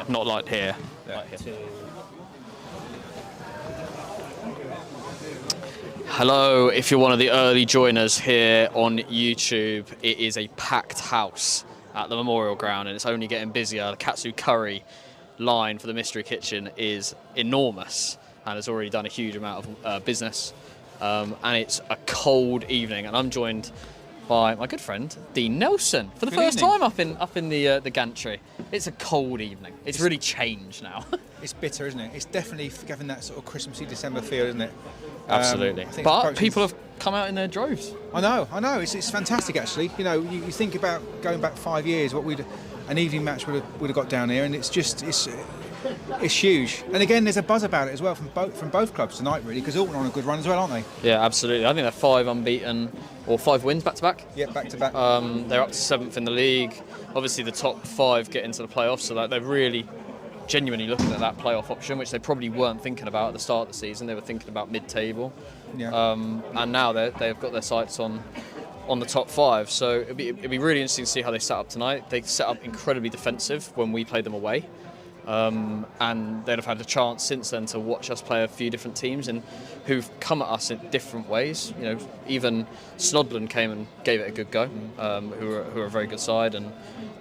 not like here. Yeah. Like here. Hello, if you're one of the early joiners here on YouTube, it is a packed house at the Memorial Ground and it's only getting busier. The katsu curry line for the Mystery Kitchen is enormous and has already done a huge amount of business. And it's a cold evening and I'm joined by my good friend Dean Nelson for the first time up in the gantry. It's a cold evening. It's really changed now. It's bitter, isn't it? It's definitely given that sort of Christmassy December feel, isn't it? Absolutely. But people have come out in their droves. I know. It's fantastic, actually. You know, you think about going back 5 years, what an evening match would have got down here, and it's huge. And again, there's a buzz about it as well from both clubs tonight, really, because Alton are on a good run as well, aren't they? Yeah, absolutely. I think they're 5 unbeaten or 5 wins back to back. Yeah, back to back. They're up to 7th in the league. Obviously, the top 5 get into the playoffs, so that they're really genuinely looking at that playoff option, which they probably weren't thinking about at the start of the season. They were thinking about mid-table, and now they've got their sights on the top 5. So it'd be really interesting to see how they set up tonight. They set up incredibly defensive when we played them away, and they'd have had a chance since then to watch us play a few different teams and who've come at us in different ways. You know, even Snodland came and gave it a good go, who are a very good side, and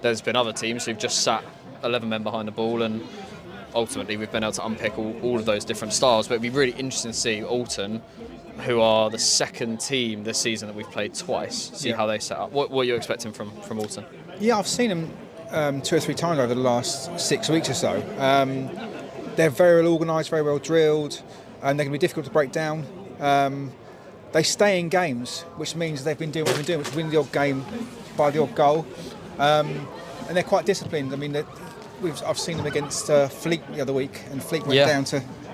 there's been other teams who've just sat 11 men behind the ball, and ultimately we've been able to unpick all of those different styles. But it'd be really interesting to see Alton, who are the second team this season that we've played twice, how they set up. What are you expecting from Alton? Yeah, I've seen them 2 or 3 times over the last 6 weeks or so. They're very well organised, very well drilled, and they're going to be difficult to break down. They stay in games, which means they've been doing what they've been doing, which is win the odd game by the odd goal. And they're quite disciplined. I mean, I've seen them against Fleet the other week, and Fleet went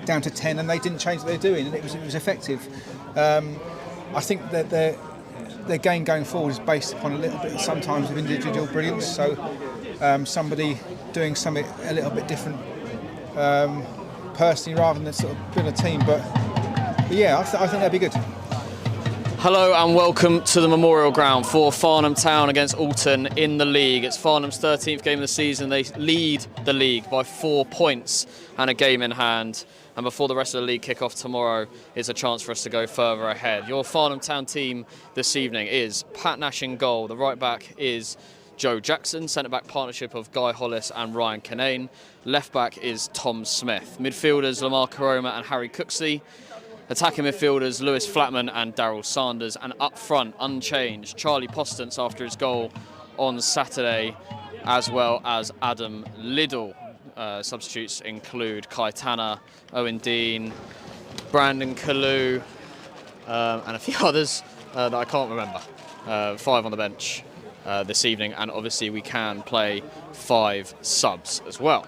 down to 10, and they didn't change what they were doing, and it was effective. I think that their game going forward is based upon a little bit sometimes of individual brilliance. So somebody doing something a little bit different personally, rather than sort of build a team. But yeah, I think they'll be good. Hello and welcome to the Memorial Ground for Farnham Town against Alton in the league. It's Farnham's 13th game of the season. They lead the league by 4 points and a game in hand. And before the rest of the league kick off tomorrow, it's a chance for us to go further ahead. Your Farnham Town team this evening is Pat Nash in goal. The right back is Joe Jackson, centre back partnership of Guy Hollis and Ryan Kinane. Left back is Tom Smith. Midfielders Lamar Karoma and Harry Cooksey. Attacking midfielders Lewis Flatman and Daryl Sanders, and up front, unchanged, Charlie Postance after his goal on Saturday, as well as Adam Liddell. Substitutes include Kai Tanner, Owen Dean, Brandon Kalu, and a few others that I can't remember. 5 on the bench this evening, and obviously we can play 5 subs as well.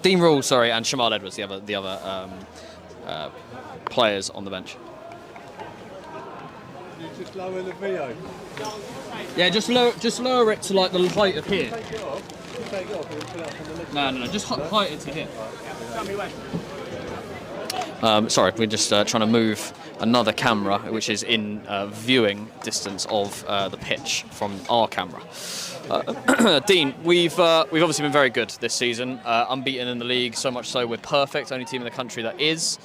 Dean Rule, and Shamal Edwards, the other players on the bench. You just lower the VO. Yeah, just lower it to like the height of here. Take it off. Take it off and put it up on the left. No, just height it to here. Sorry, we're just trying to move another camera, which is in viewing distance of the pitch from our camera. Dean, we've obviously been very good this season, unbeaten in the league, so much so we're perfect, only team in the country that is.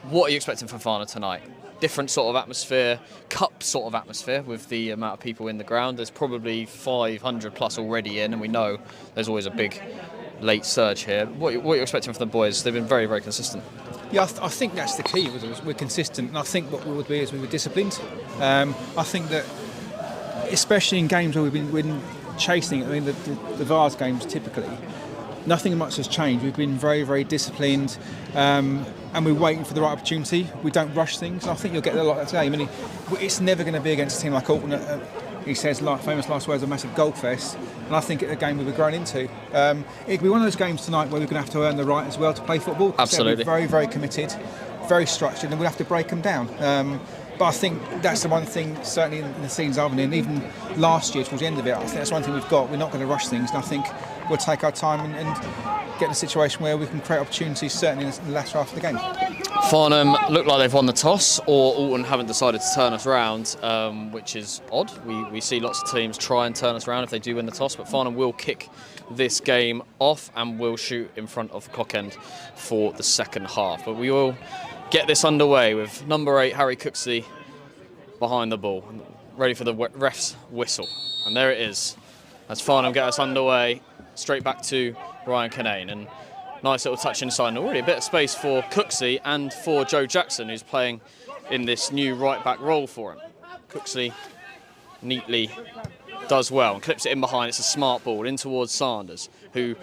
What are you expecting from Farnham tonight? Different sort of atmosphere, cup sort of atmosphere with the amount of people in the ground. There's probably 500 plus already in, and we know there's always a big late surge here. What are you expecting from the boys? They've been very, very consistent. Yeah, I think that's the key. We're consistent, and I think what we would be is we were disciplined. I think that, especially in games where we've been chasing, I mean, the Vars games typically, nothing much has changed. We've been very, very disciplined, and we're waiting for the right opportunity. We don't rush things. And I think you'll get a lot of that today. I mean, it's never going to be against a team like Alton. He says famous last words, a massive goal fest, and I think it's a game we've grown into. It'll be one of those games tonight where we're going to have to earn the right as well to play football. Absolutely. We're very, very committed, very structured, and we'll have to break them down. But I think that's the one thing, certainly in the seasons I've been in, even last year towards the end of it, I think that's one thing we've got. We're not going to rush things, and I think we'll take our time and get in a situation where we can create opportunities, certainly in the latter half of the game. Farnham look like they've won the toss, or Alton haven't decided to turn us round, which is odd. We see lots of teams try and turn us around if they do win the toss, but Farnham will kick this game off and will shoot in front of the clock end for the second half. But we will get this underway with number 8, Harry Cooksey, behind the ball, ready for the ref's whistle. And there it is, as Farnham get us underway, straight back to Ryan Kinane. And nice little touch inside, and already a bit of space for Cooksey and for Joe Jackson, who's playing in this new right-back role for him. Cooksey neatly does well and clips it in behind. It's a smart ball in towards Sanders, who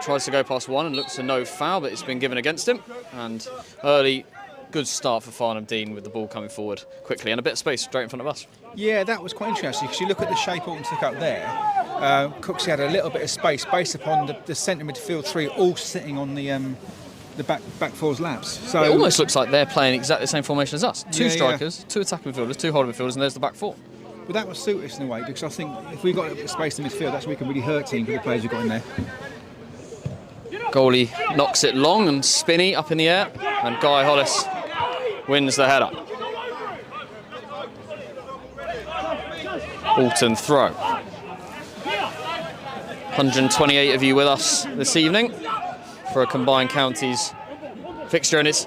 tries to go past one and looks to no foul, but it's been given against him. And early good start for Farnham Dean with the ball coming forward quickly and a bit of space straight in front of us. Yeah, that was quite interesting because you look at the shape Alton took up there. Cooksey had a little bit of space based upon the centre midfield three all sitting on the back four's laps. So it almost looks like they're playing exactly the same formation as us. Two strikers, two attacking midfielders, two holding midfielders, and there's the back four. But that would suit us in a way, because I think if we've got a bit of space in midfield, that's where we can really hurt teams with the players we've got in there. Goalie knocks it long and spinny up in the air, and Guy Hollis wins the header. Alton throw. 128 of you with us this evening for a combined counties fixture, and it's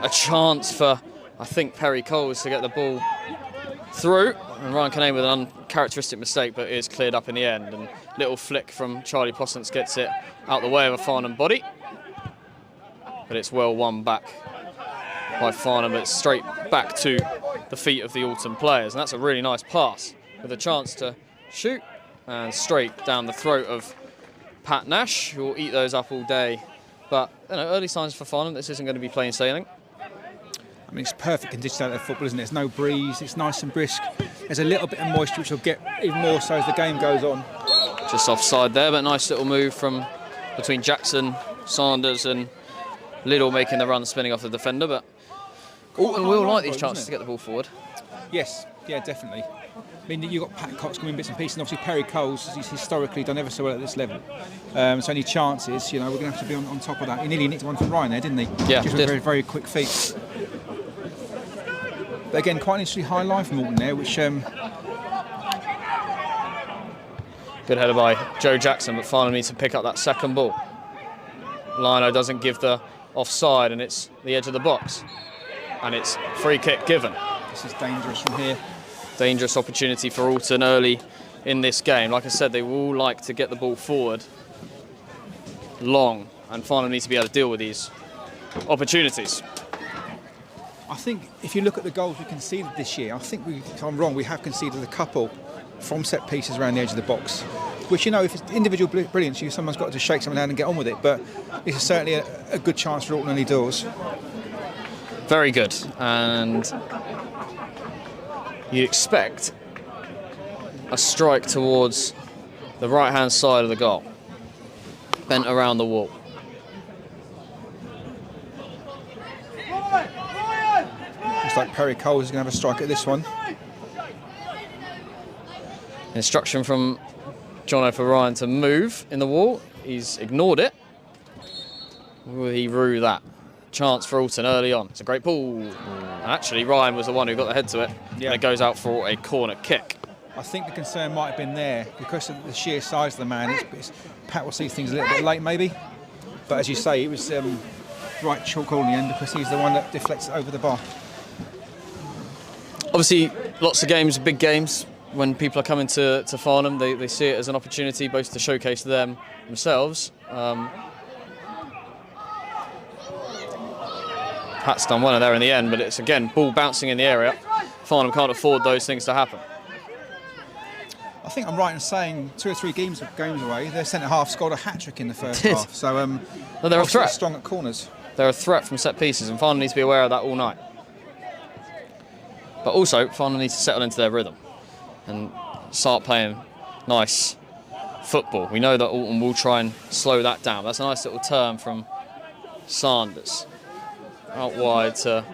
a chance for, I think, Perry Coles to get the ball through, and Ryan Kinane with an uncharacteristic mistake, but is cleared up in the end, and little flick from Charlie Possance gets it out the way of a Farnham body, but it's well won back by Farnham. It's straight back to the feet of the Alton players, and that's a really nice pass with a chance to shoot, and straight down the throat of Pat Nash, who will eat those up all day. But early signs for Farnham, this isn't going to be plain sailing. I mean, it's perfect conditions out of football, isn't it? There's no breeze, it's nice and brisk. There's a little bit of moisture, which will get even more so as the game goes on. Just offside there, but nice little move from between Jackson, Sanders and Liddell, making the run, spinning off the defender. But Alton will like these chances to get the ball forward. Yes, yeah, definitely. I mean, you've got Pat Cox coming in bits and pieces, and obviously Perry Coles, he's historically done ever so well at this level. So any chances, we're going to have to be on top of that. He nearly nicked one from Ryan there, didn't he? Yeah, just with very, very quick feet. But again, quite an interesting high line from Alton there, which... Good header by Joe Jackson, but Farnham needs to pick up that second ball. Lino doesn't give the offside, and it's the edge of the box. And it's free kick given. This is dangerous from here. Dangerous opportunity for Alton early in this game. Like I said, they will like to get the ball forward long, and Farnham needs to be able to deal with these opportunities. I think if you look at the goals we conceded this year, I think, if I'm wrong, we have conceded a couple from set pieces around the edge of the box, which, if it's individual brilliance, someone's got to shake someone down and get on with it, but this is certainly a good chance for Alton early doors. Very good, and you expect a strike towards the right-hand side of the goal, bent around the wall. Looks like Perry Coles is going to have a strike at this one. Instruction from Jono for Ryan to move in the wall. He's ignored it. Will he rue that? Chance for Alton early on. It's a great ball. And actually, Ryan was the one who got the head to it. Yeah. And it goes out for a corner kick. I think the concern might have been there because of the sheer size of the man. Pat will see things a little bit late, maybe. But as you say, it was right chalk call in the end because he's the one that deflects it over the bar. Obviously, lots of games, big games. When people are coming to Farnham, they see it as an opportunity both to showcase themselves. Pat's done well there in the end, but it's, again, ball bouncing in the area. Farnham can't afford those things to happen. I think I'm right in saying 2 or 3 games away, their centre-half scored a hat-trick in the first half. So they're a threat. Strong at corners. They're a threat from set pieces, and Farnham needs to be aware of that all night. But also, Farnham needs to settle into their rhythm and start playing nice football. We know that Alton will try and slow that down. That's a nice little turn from Sanders. Out wide to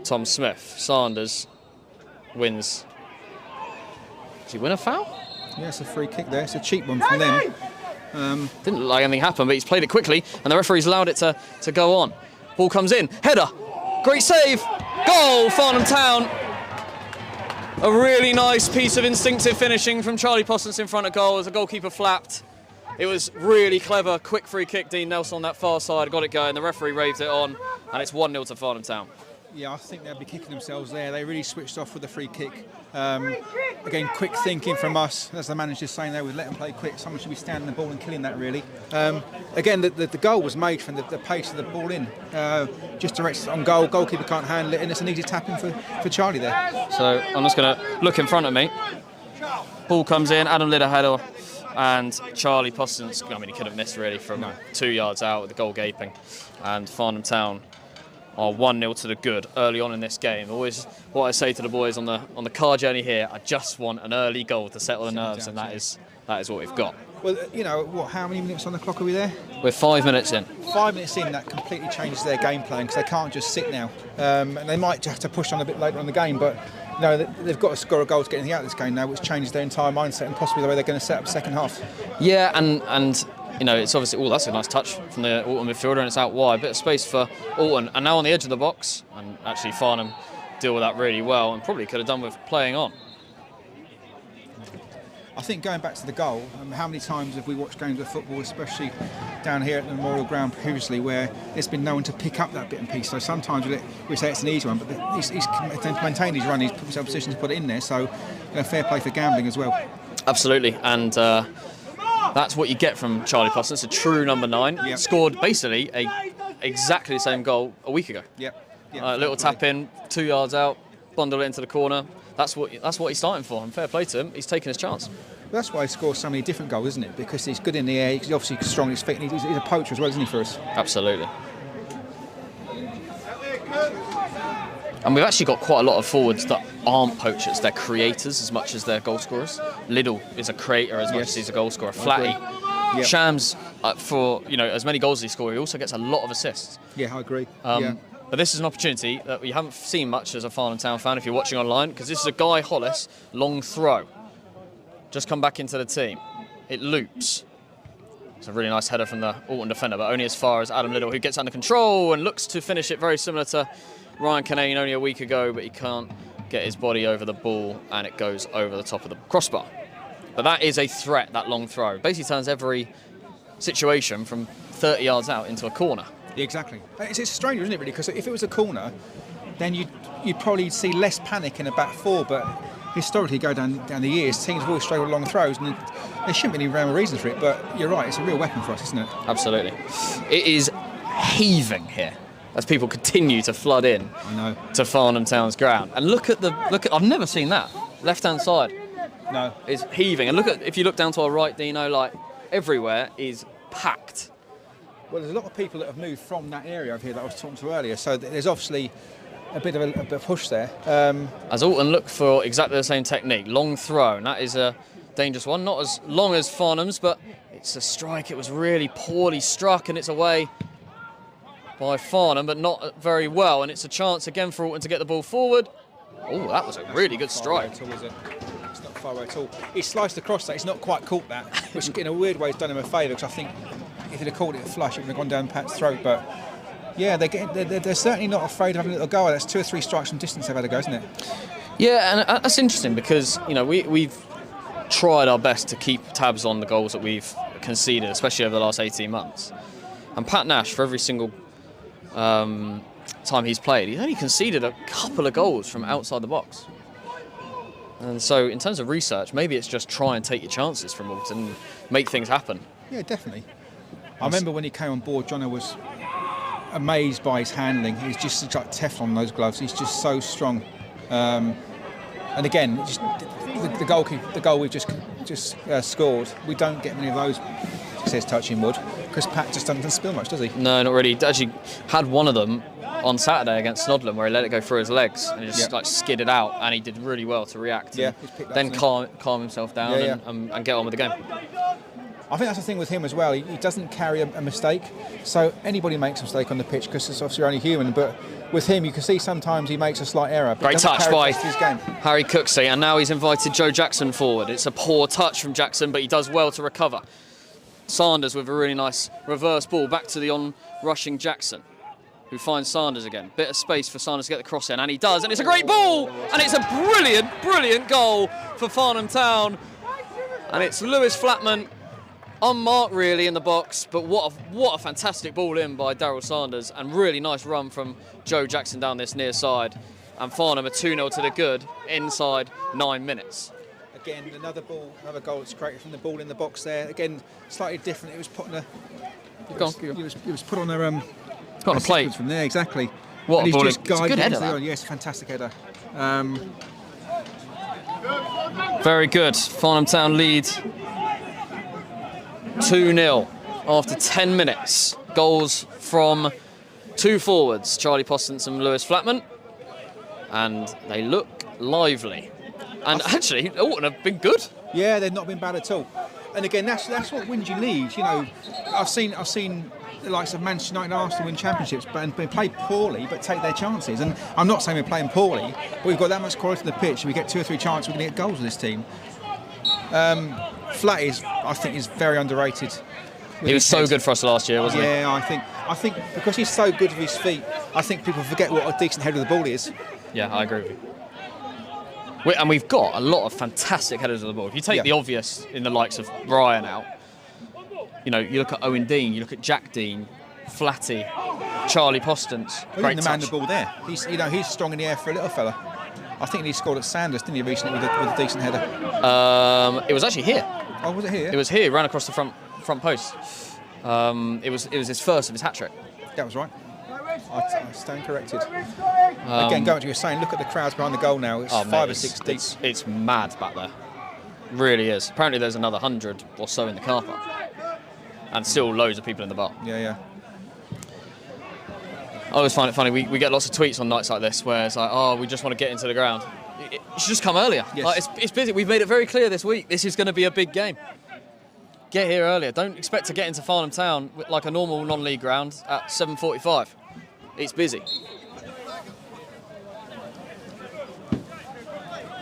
Tom Smith. Sanders wins. Does he win a foul? Yeah, it's a free kick there. It's a cheap one from them. Didn't look like anything happened, but he's played it quickly, and the referee's allowed it to go on. Ball comes in. Header. Great save. Goal, Farnham Town. A really nice piece of instinctive finishing from Charlie Postance in front of goal as the goalkeeper flapped. It was really clever, quick free kick. Dean Nelson on that far side got it going. The referee raved it on, and it's 1-0 to Farnham Town. Yeah, I think they'll be kicking themselves there. They really switched off with the free kick. Again, quick thinking from us, as the manager's saying there, we'd let them play quick. Someone should be standing the ball and killing that, really. Again, the goal was made from the pace of the ball in. Just directs on goal, goalkeeper can't handle it, and it's an easy tap-in for Charlie there. So I'm just going to look in front of me. Ball comes in, Adam Lidder header, and Charlie Postance, I mean, he could have missed really from 2 yards out with the goal gaping. And Farnham Town are 1-0 to the good early on in this game. Always what I say to the boys on the car journey here, I just want an early goal to settle the nerves, and that is what we've got. Well, you know, how many minutes on the clock are we there? We're 5 minutes in. 5 minutes in, that completely changes their game plan because they can't just sit now. And they might have to push on a bit later on in the game, but you know, they've got to score a goal to get anything out of this game now, which changes their entire mindset and possibly the way they're going to set up the second half. Yeah, and you know, it's obviously, that's a nice touch from the Alton midfielder, and it's out wide. Bit of space for Alton, and now on the edge of the box, and actually Farnham deal with that really well, and probably could have done with playing on. I think going back to the goal, how many times have we watched games of football, especially down here at the Memorial Ground previously, where there's been no one to pick up that bit and piece. So sometimes we say it's an easy one, but he's maintained his run, he's put himself in a position to put it in there, so you know, fair play for gambling as well. Absolutely, and that's what you get from Charlie Postance, a true number 9. Yep. Scored basically exactly the same goal a week ago. Yep. Little tap in, 2 yards out, bundle it into the corner. That's what he's starting for, and fair play to him. He's taking his chance. That's why he scores so many different goals, isn't it? Because he's good in the air, he's obviously strong on his feet, and he's a poacher as well, isn't he, for us? Absolutely. And we've actually got quite a lot of forwards that aren't poachers. They're creators as much as they're goal scorers. Liddell is a creator as much as he's a goal scorer. Flatty. Yep. Shams, for as many goals as he scores, he also gets a lot of assists. Yeah, I agree. But this is an opportunity that we haven't seen much as a Farnham Town fan if you're watching online, because this is a Guy Hollis long throw. Just come back into the team. It loops. It's a really nice header from the Alton defender, but only as far as Adam Liddell, who gets under control and looks to finish it very similar to Ryan Canane only a week ago, but he can't get his body over the ball, and it goes over the top of the crossbar. But that is a threat, that long throw. Basically turns every situation from 30 yards out into a corner. Yeah, exactly. It's strange, isn't it, really? Because if it was a corner, then you'd probably see less panic in a back four, but historically, go down the years, teams have always struggled with long throws, and there shouldn't be any real reason for it, but you're right, it's a real weapon for us, isn't it? Absolutely. It is heaving here as people continue to flood in to Farnham Town's ground. And look at I've never seen that. Left-hand side. No. Is heaving. And if you look down to our right, Dino, like everywhere is packed. Well, there's a lot of people that have moved from that area over here that I was talking to earlier, so there's obviously a bit of a push there. As Alton look for exactly the same technique, long throw, and that is a dangerous one. Not as long as Farnham's, but it's a strike. It was really poorly struck, and it's away by Farnham, but not very well. And it's a chance again for Alton to get the ball forward. Oh, that was a really good strike. It's not far away at all. He sliced across that. He's not quite caught that, which in a weird way has done him a favour, because I think if he'd have caught it a flush, it would have gone down Pat's throat. But yeah, they're certainly not afraid of having a little go. That's 2 or 3 strikes from distance they've had a go, isn't it? Yeah, and that's interesting because we've tried our best to keep tabs on the goals that we've conceded, especially over the last 18 months. And Pat Nash, for every single time he's played, he's only conceded a couple of goals from outside the box. And so in terms of research, maybe it's just try and take your chances from Alton and make things happen. Yeah, definitely. I remember when he came on board, Jono was amazed by his handling. He's just like Teflon, those gloves. He's just so strong. And again, just the goal we've just scored, we don't get many of those, says touching wood, because Pat just doesn't spill much, does he? No, not really. He actually had one of them on Saturday against Snodland where he let it go through his legs and he just like skidded out, and he did really well to react and then calm himself down and get on with the game. I think that's the thing with him as well. He doesn't carry a mistake. So anybody makes a mistake on the pitch because it's obviously only human. But with him, you can see sometimes he makes a slight error. But Great touch by his game. Harry Cooksey, and now he's invited Joe Jackson forward. It's a poor touch from Jackson, but he does well to recover. Sanders with a really nice reverse ball back to the on-rushing Jackson, who finds Sanders again. Bit of space for Sanders to get the cross in, and he does, and it's a great ball, and it's a brilliant, brilliant goal for Farnham Town. And it's Lewis Flatman, unmarked really in the box, but what a fantastic ball in by Daryl Sanders, and really nice run from Joe Jackson down this near side. And Farnham are 2-0 to the good inside 9 minutes. Again, another goal that's created from the ball in the box there. Again, slightly different. It was put on a. It was put on a. It's got a plate from there, exactly. What and a ball! It's a good header. That. Yes, fantastic header. Very good. Farnham Town lead 2-0 after 10 minutes. Goals from 2 forwards, Charlie Postance and Lewis Flatman, and they look lively. And actually, Alton have been good. Yeah, they've not been bad at all. And again, that's what wins you leads. You know, I've seen the likes of Manchester United and Arsenal win championships, but play poorly, but take their chances. And I'm not saying we're playing poorly, but we've got that much quality on the pitch. We get 2 or 3 chances, we're going to get goals with this team. Flat I think, is very underrated. He was so good for us last year, wasn't he? Yeah, I think because he's so good with his feet, I think people forget what a decent header of the ball is. Yeah, I agree with you. And we've got a lot of fantastic headers of the ball. If you take the obvious in the likes of Ryan out, you know, you look at Owen Dean, you look at Jack Dean, Flatty, Charlie Postance. Great the touch. man the ball there. He's strong in the air for a little fella. I think he scored at Sanders, didn't he, recently with a decent header? It was actually here. Oh, was it here? It was here, ran across the front post. It was his first of his hat trick. That was right. I stand corrected. Again, going to what you were saying, look at the crowds behind the goal now. It's 5 or 6 deep. It's mad back there. Really is. Apparently there's another 100 or so in the car park. And still loads of people in the bar. Yeah. I always find it funny, we get lots of tweets on nights like this where it's like, oh, we just want to get into the ground. You should just come earlier. Yes. Like, it's busy. We've made it very clear this week, this is going to be a big game. Get here earlier. Don't expect to get into Farnham Town like a normal non-league ground at 7:45. It's busy.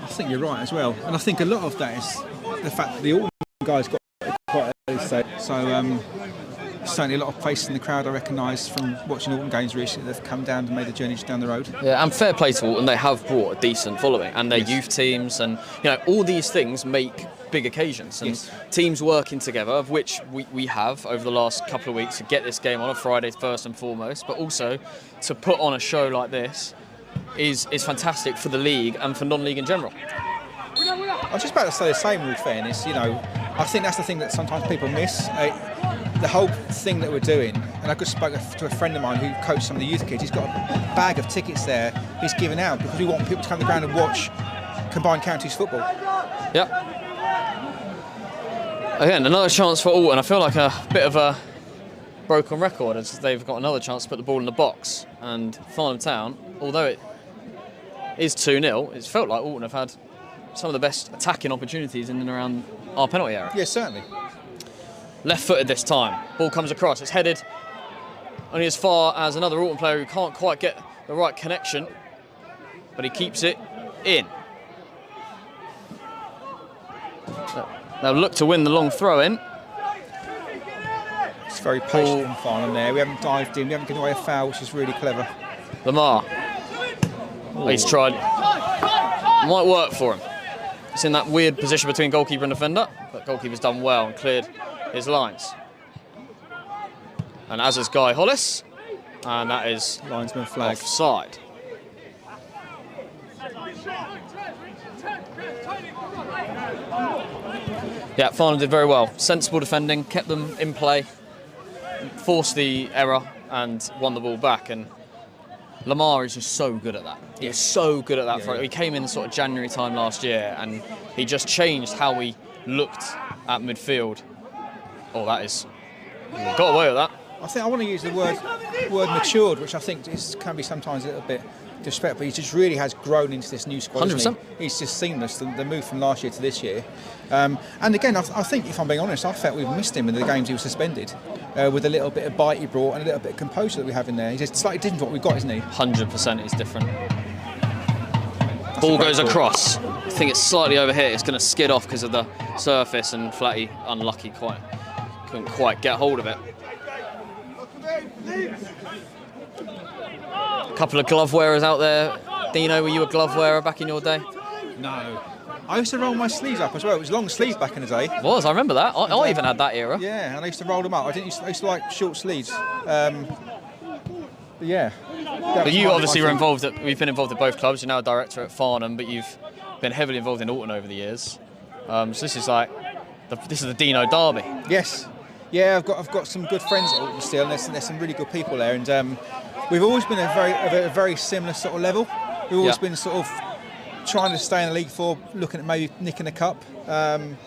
I think you're right as well. And I think a lot of that is the fact that the Alton guys got quite early stage. So certainly a lot of faces in the crowd I recognise from watching Alton games recently. They've come down and made the journey just down the road. Yeah, and fair play to Alton, they have brought a decent following, and their youth teams, and you know, all these things make big occasions, and teams working together, of which we have over the last couple of weeks, to get this game on a Friday first and foremost, but also to put on a show like this is fantastic for the league and for non-league in general. I was just about to say the same, in all fairness. You know, I think that's the thing that sometimes people miss. The whole thing that we're doing, and I just spoke to a friend of mine who coached some of the youth kids. He's got a bag of tickets there he's given out because we want people to come to the ground and watch combined counties football. Yep. Again, another chance for Alton. I feel like a bit of a broken record as they've got another chance to put the ball in the box. And Farnham Town, although it is 2-0, it's felt like Alton have had some of the best attacking opportunities in and around our penalty area. Yeah, certainly. Left-footed this time. Ball comes across. It's headed only as far as another Alton player who can't quite get the right connection, but he keeps it in. They'll look to win the long throw-in. It's very patient and Farnham there. We haven't dived in. We haven't given away a foul, which is really clever. Lamar. He's tried. Might work for him. It's in that weird position between goalkeeper and defender, but goalkeeper's done well and cleared his lines. And as is Guy Hollis, and that is linesman flag. Offside. Yeah, Farnham did very well. Sensible defending, kept them in play, forced the error and won the ball back. And Lamar is just so good at that. He is so good at that. He came in sort of January time last year and he just changed how we looked at midfield. Oh, that is... Got away with that. I think I want to use the word matured, which I think can be sometimes a little bit disrespect, but he just really has grown into this new squad. 100%. He's just seamless, the move from last year to this year. And again, I think, if I'm being honest, I felt we've missed him in the games he was suspended, with a little bit of bite he brought and a little bit of composure that we have in there. He's just slightly different to what we've got, isn't he? 100% is different. Ball goes across. I think it's slightly overhit. It's going to skid off because of the surface, and Flatty, unlucky, couldn't quite get hold of it. A couple of glove wearers out there. Dino, were you a glove wearer back in your day? No. I used to roll my sleeves up as well. It was long sleeves back in the day. It was, I remember that. I even had that era. Yeah, and I used to roll them up. I used to like short sleeves. But yeah. But you obviously were involved we've been involved at both clubs. You're now a director at Farnham, but you've been heavily involved in Alton over the years. So this is like, this is the Dino derby. Yes. Yeah, I've got some good friends at Alton still, and there's some really good people there. And we've always been a very similar sort of level. We've always been sort of trying to stay in the League 4, looking at maybe nicking a cup. And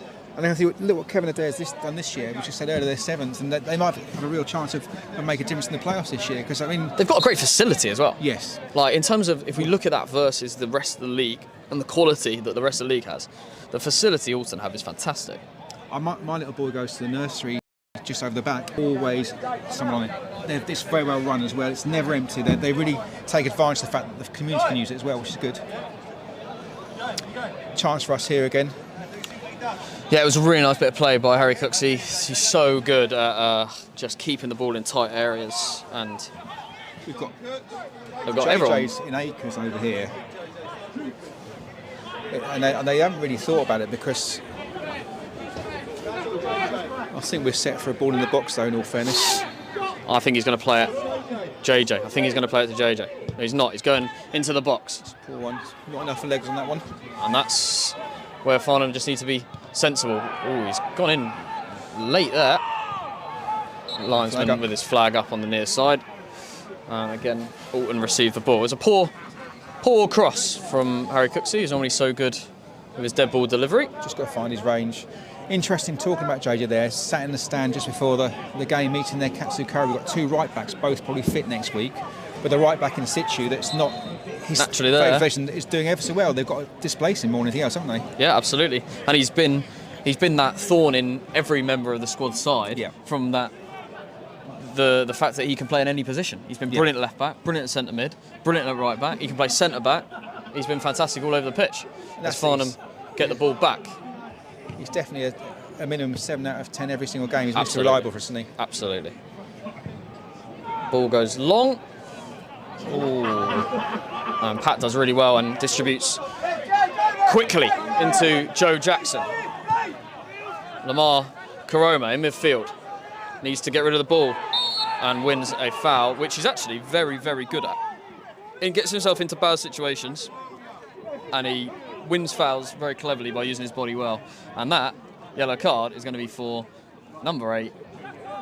I think, look what Kevin Adair's done this year, which I said earlier, they're 7th, and they might have a real chance of making a difference in the playoffs this year. Because I mean, they've got a great facility as well. Yes. Like, in terms of, if we look at that versus the rest of the league and the quality that the rest of the league has, the facility Alton have is fantastic. My little boy goes to the nursery just over the back. Always someone on it. It's very well run as well. It's never empty. They really take advantage of the fact that the community can use it as well, which is good. Chance for us here again. Yeah, it was a really nice bit of play by Harry Cooksey. He's so good at just keeping the ball in tight areas, and they've got everyone in acres over here, and they haven't really thought about it, because I think we're set for a ball in the box, though, in all fairness. I think he's going to play it JJ. I think he's going to play it to JJ. No, he's not. He's going into the box. Poor one. Not enough legs on that one. And that's where Farnham just need to be sensible. Oh, he's gone in late there. Linesman with his flag up on the near side. And again, Alton received the ball. It was a poor cross from Harry Cooksey, who's normally so good with his dead ball delivery. Just got to find his range. Interesting talking about JJ there. Sat in the stand just before the game meeting there, Katsukari. We've got 2 right backs, both probably fit next week. But the right back in situ, that's not his naturally there, division, is doing ever so well. They've got to displace him more than anything else, haven't they? Yeah, absolutely. And he's been that thorn in every member of the squad side. Yeah. From that, the fact that he can play in any position. He's been brilliant at left back, brilliant at centre mid, brilliant at right back. He can play centre back. He's been fantastic all over the pitch. As Farnham get the ball back. He's definitely a minimum 7 out of 10 every single game. He's Mr. Reliable for us, isn't he? Absolutely. Ball goes long. Ooh. And Pat does really well and distributes quickly into Joe Jackson. Lamar Karoma in midfield needs to get rid of the ball and wins a foul, which he's actually very, very good at. He gets himself into bad situations and he wins fouls very cleverly by using his body well. And that yellow card is going to be for number 8,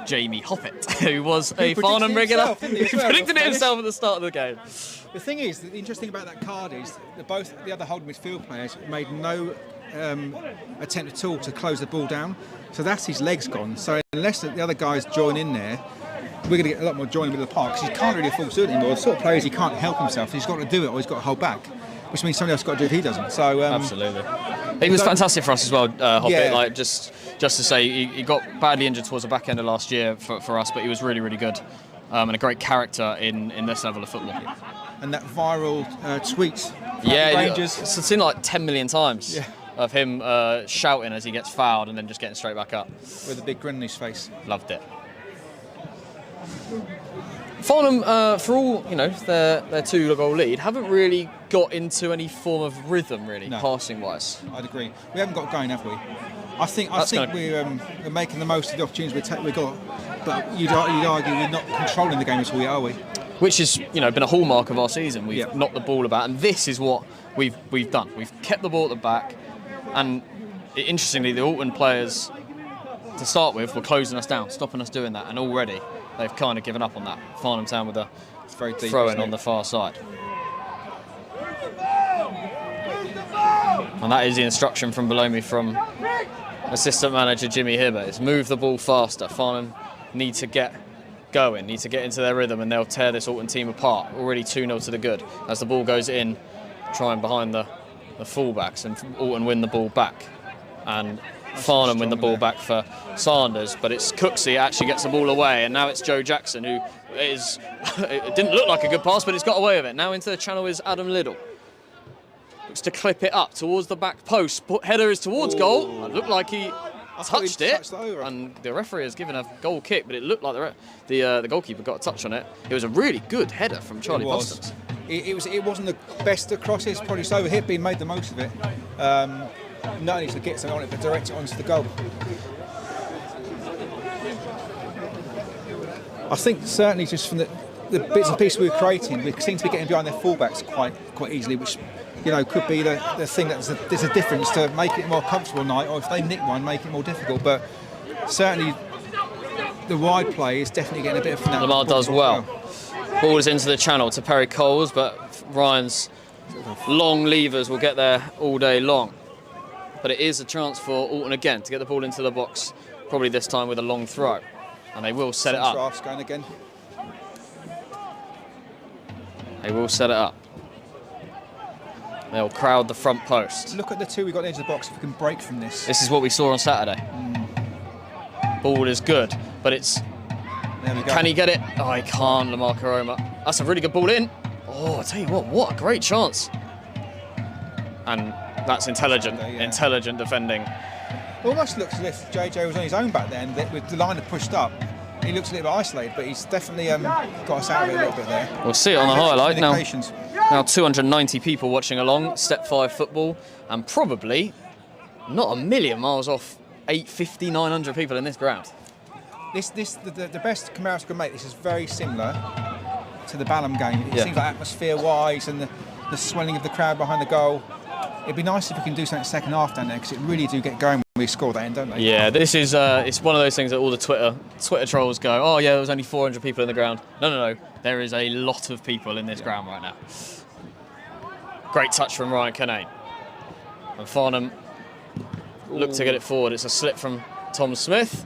Jamie Hoppett, who was a Farnham regular. He predicted it himself at the start of the game. The thing is, the interesting about that card is that both the other holding midfield players made no attempt at all to close the ball down. So that's his legs gone. So unless the other guys join in there, we're going to get a lot more joining with the park, because he can't really afford to do it anymore. The sort of players, he can't help himself. He's got to do it, or he's got to hold back, which means somebody else has got to do it if he doesn't. So absolutely. He was fantastic for us as well, Hoppett. Yeah. Like just to say, he got badly injured towards the back end of last year for us, but he was really, really good and a great character in this level of football. And that viral tweet, Rangers, it's seen like 10 million times of him shouting as he gets fouled and then just getting straight back up with a big grin on his face. Loved it. Farnham, for all their 2-goal lead, haven't really got into any form of rhythm, really, passing wise. I'd agree. We haven't got going, have we? I think we're making the most of the opportunities we got, but you'd argue we're not controlling the game at all, are we? Which has been a hallmark of our season. We've knocked the ball about, and this is what we've done. We've kept the ball at the back, and interestingly, the Alton players to start with were closing us down, stopping us doing that, and already they've kind of given up on that. Farnham Town with a throw-in on the far side. And that is the instruction from below me from assistant manager Jimmy Hibbert. It's move the ball faster. Farnham need to get going, need to get into their rhythm, and they'll tear this Alton team apart. Already 2-0 to the good. As the ball goes in, trying behind the fullbacks, and Alton win the ball back. And Farnham win the ball back for Sanders, but it's Cooksey actually gets the ball away, and now it's Joe Jackson, who is, it didn't look like a good pass, but he's got away with it. Now into the channel is Adam Liddell. Looks to clip it up towards the back post. Header is towards goal. It looked like he touched it, and the referee has given a goal kick, but it looked like the goalkeeper got a touch on it. It was a really good header from Charlie Postons. It wasn't the best of crosses, probably so overhit, but he made the most of it. Not only to get something on it, but direct it onto the goal. I think certainly just from the bits and pieces we were creating, we seem to be getting behind their fullbacks quite easily, which could be the thing there's a difference to make it more comfortable night, or if they nick one, make it more difficult. But certainly the wide play is definitely getting a bit of finesse. Lamar does well. Ball is into the channel to Perry Coles, but Ryan's long levers will get there all day long. But it is a chance for Alton again to get the ball into the box, probably this time with a long throw. And they will set it up. Going again. They will set it up. They'll crowd the front post. Look at the two we got into the box. If we can break from this. This is what we saw on Saturday. Ball is good, but it's... There we go. Can he get it? Oh, he can't, Lamar Karoma. That's a really good ball in. Oh, I tell you what a great chance. And that's intelligent defending. Almost looks as if JJ was on his own back then, with the line pushed up. He looks a little bit isolated, but he's definitely got us out of it a little bit there. We'll see it on the highlight now. Now 290 people watching along, Step 5 football, and probably not a million miles off 850, 900 people in this ground. The best comparison I can make, this is very similar to the Balham game. It seems like atmosphere-wise and the swelling of the crowd behind the goal. It'd be nice if we can do something second half down there, because it really do get going when we score that end, don't they? Yeah, this is it's one of those things that all the Twitter trolls go, oh yeah, there was only 400 people in the ground. No, there is a lot of people in this ground right now. Great touch from Ryan Canane. And Farnham look to get it forward. It's a slip from Tom Smith,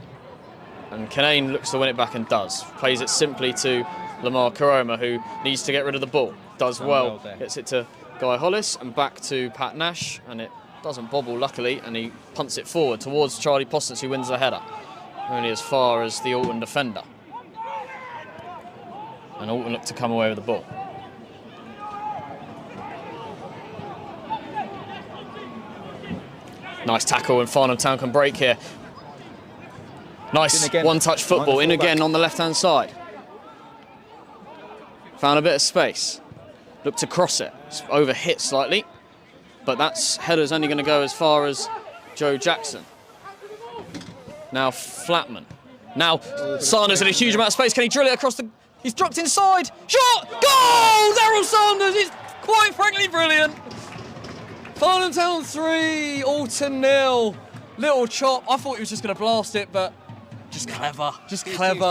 and Canane looks to win it back and does. Plays it simply to Lamar Karoma, who needs to get rid of the ball. Does well, gets it to Guy Hollis and back to Pat Nash, and it doesn't bobble luckily, and he punts it forward towards Charlie Postons, who wins the header, only as far as the Alton defender. And Alton look to come away with the ball. Nice tackle, and Farnham Town can break here. Nice one-touch football, in again on the left-hand side. Found a bit of space. Look to cross it. It's overhit slightly, but that's header's only going to go as far as Joe Jackson. Now Flatman. Now Sanders in a huge amount of space. Can he drill it across the... He's dropped inside. Shot! Goal! Daryl Sanders is quite frankly brilliant. Farnham Town 3, Alton 0. Little chop. I thought he was just going to blast it, but just clever.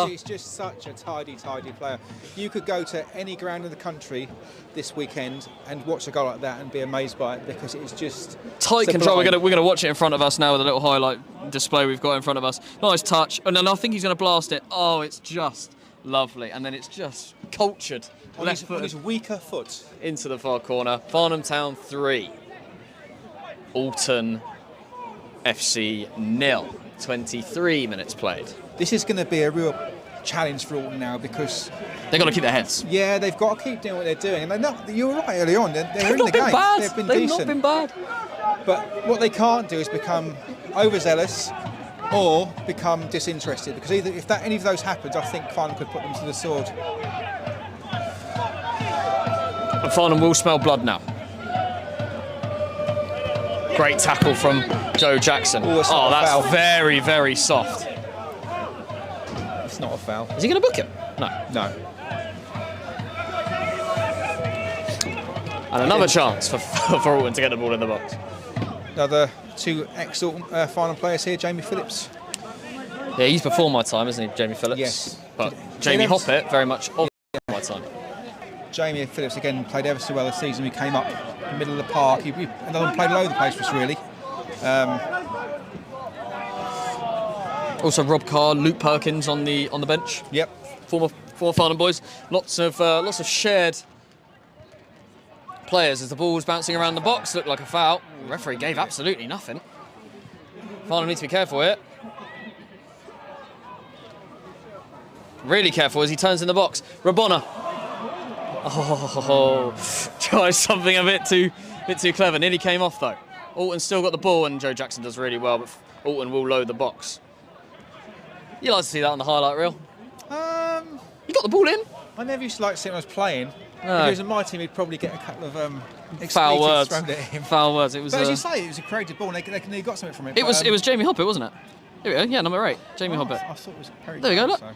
He's just such a tidy player. You could go to any ground in the country this weekend and watch a goal like that and be amazed by it, because it's just tight control. We're going to watch it in front of us now with a little highlight display we've got in front of us. Nice touch, and then I think he's going to blast it. Oh, it's just lovely, and then it's just cultured. On his weaker foot into the far corner. Farnham Town 3, Alton FC 0. 23 minutes played. This is going to be a real challenge for Alton now, because they've got to keep their heads. Yeah, they've got to keep doing what they're doing. And you were right early on. They're in the game. Bad. They've been They've decent. Not been bad. But what they can't do is become overzealous or become disinterested, because either if any of those happens, I think Farnham could put them to the sword. And Farnham will smell blood now. Great tackle from Joe Jackson. Oh, that's very, very soft. It's not a foul. Is he going to book him? No. And another chance for Alton to get the ball in the box. Another two ex-Alton Farnham players here, Jamie Phillips. Yeah, he's before my time, isn't he, Jamie Phillips? Yes. But Jamie Hoppett, very much of my time. Jamie Phillips, again, played ever so well this season. We came up in the middle of the park. He played all over the place for us, really. Also Rob Carr, Luke Perkins on the bench. Yep. former Farnham boys. Lots of shared players as the ball's bouncing around the box. Looked like a foul. The referee gave absolutely nothing. Farnham need to be careful here. Really careful as he turns in the box. Rabona. Oh, tries something a bit too clever. Nearly came off though. Alton still got the ball, and Joe Jackson does really well, but Alton will load the box. You like to see that on the highlight reel? You got the ball in. I never used to like seeing when I was playing. No. If he was in my team, he'd probably get a couple of Foul words. thrown at him. Foul words. It was. But as you say, it was a creative ball, and they got something from it. It was Jamie Hoppett, wasn't it? Here we go. Yeah, number 8, Jamie Hoppett. I thought it was Perry. There we go, look. So.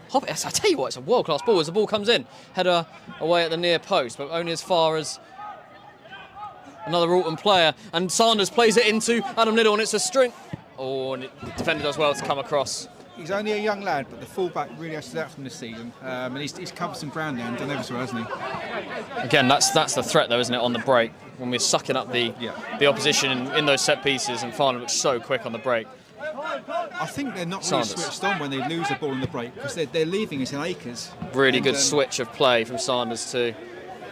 Hoppett. I tell you what, it's a world-class ball. As the ball comes in, header away at the near post, but only as far as another Alton player. And Sanders plays it into Adam Liddle, and it's a string. Oh, and the defender does well to come across. He's only a young lad, but the fullback really has stood out from this season, and he's covered some ground there and done ever so well, hasn't he? Again, that's the threat, though, isn't it? On the break, when we're sucking up the opposition in those set pieces, and Farnham looks so quick on the break. I think they're not really Sanders. switched on when they lose the ball in the break because they're leaving us in acres. Really good switch of play from Sanders to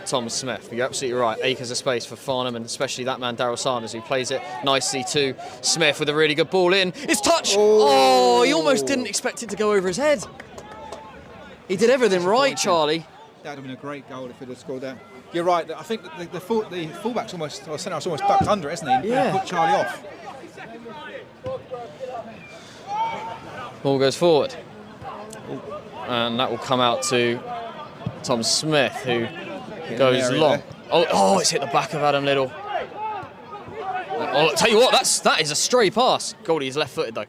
Tom Smith. You're absolutely right. Acres of space for Farnham, and especially that man Daryl Sanders, who plays it nicely to Smith with a really good ball in. It's touch. Oh, he almost didn't expect it to go over his head. He did everything right, Charlie. That would have been a great goal if he'd have scored that. You're right. I think the fullback's almost, or centre-half's almost ducked under it, isn't he? Yeah. And put Charlie off. Ball goes forward, and that will come out to Tom Smith, who goes long. Oh, it's hit the back of Adam Liddle. Oh, I'll tell you what, that is a stray pass. Goldie is left-footed though.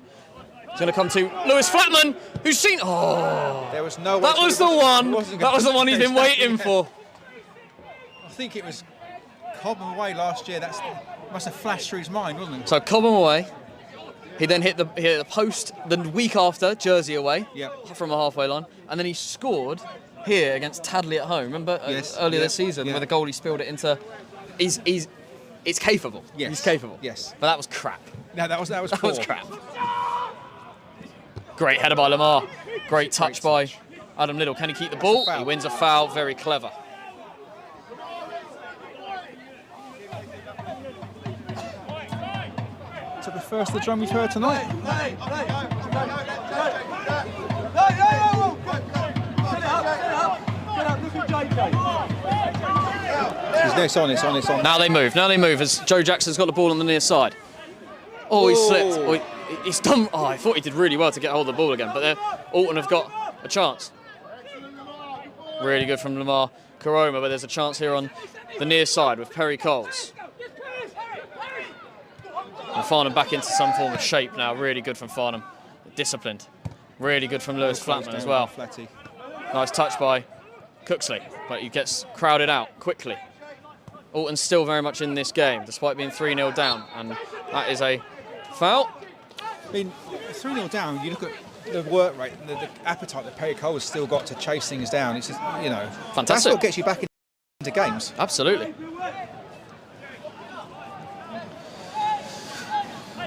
It's going to come to Lewis Flatman, who's seen. Oh, there was no. That was the one. That was the one he's been waiting for. I think it was Cobham away last year. That must have flashed through his mind, wasn't it? So Cobham away. He then hit the post the week after, Jersey away, from a halfway line, and then he scored here against Tadley at home. Remember earlier this season where the goalie spilled it into. It's capable. Yes. He's capable. Yes. But that was crap. No, that was That poor. was crap. Great header by Lamar. Great touch by Adam Liddle. Can he keep the ball? He wins a foul. Very clever. So the first of the drum we've heard tonight. It's on. Now they move as Joe Jackson's got the ball on the near side. Oh, he slipped. Oh, he's done. Oh, I thought he did really well to get hold of the ball again, but Alton have got a chance. Really good from Lamar Karoma, but there's a chance here on the near side with Perry Coles. And Farnham back into some form of shape now. Really good from Farnham. Disciplined. Really good from Lewis Flatman as well. Nice touch by Cooksley, but he gets crowded out quickly. Alton's still very much in this game, despite being 3-0 down, and that is a foul. I mean, 3-0 down, you look at the work rate, the appetite that Perry Cole has still got to chase things down. It's just, fantastic. That's what gets you back into games. Absolutely.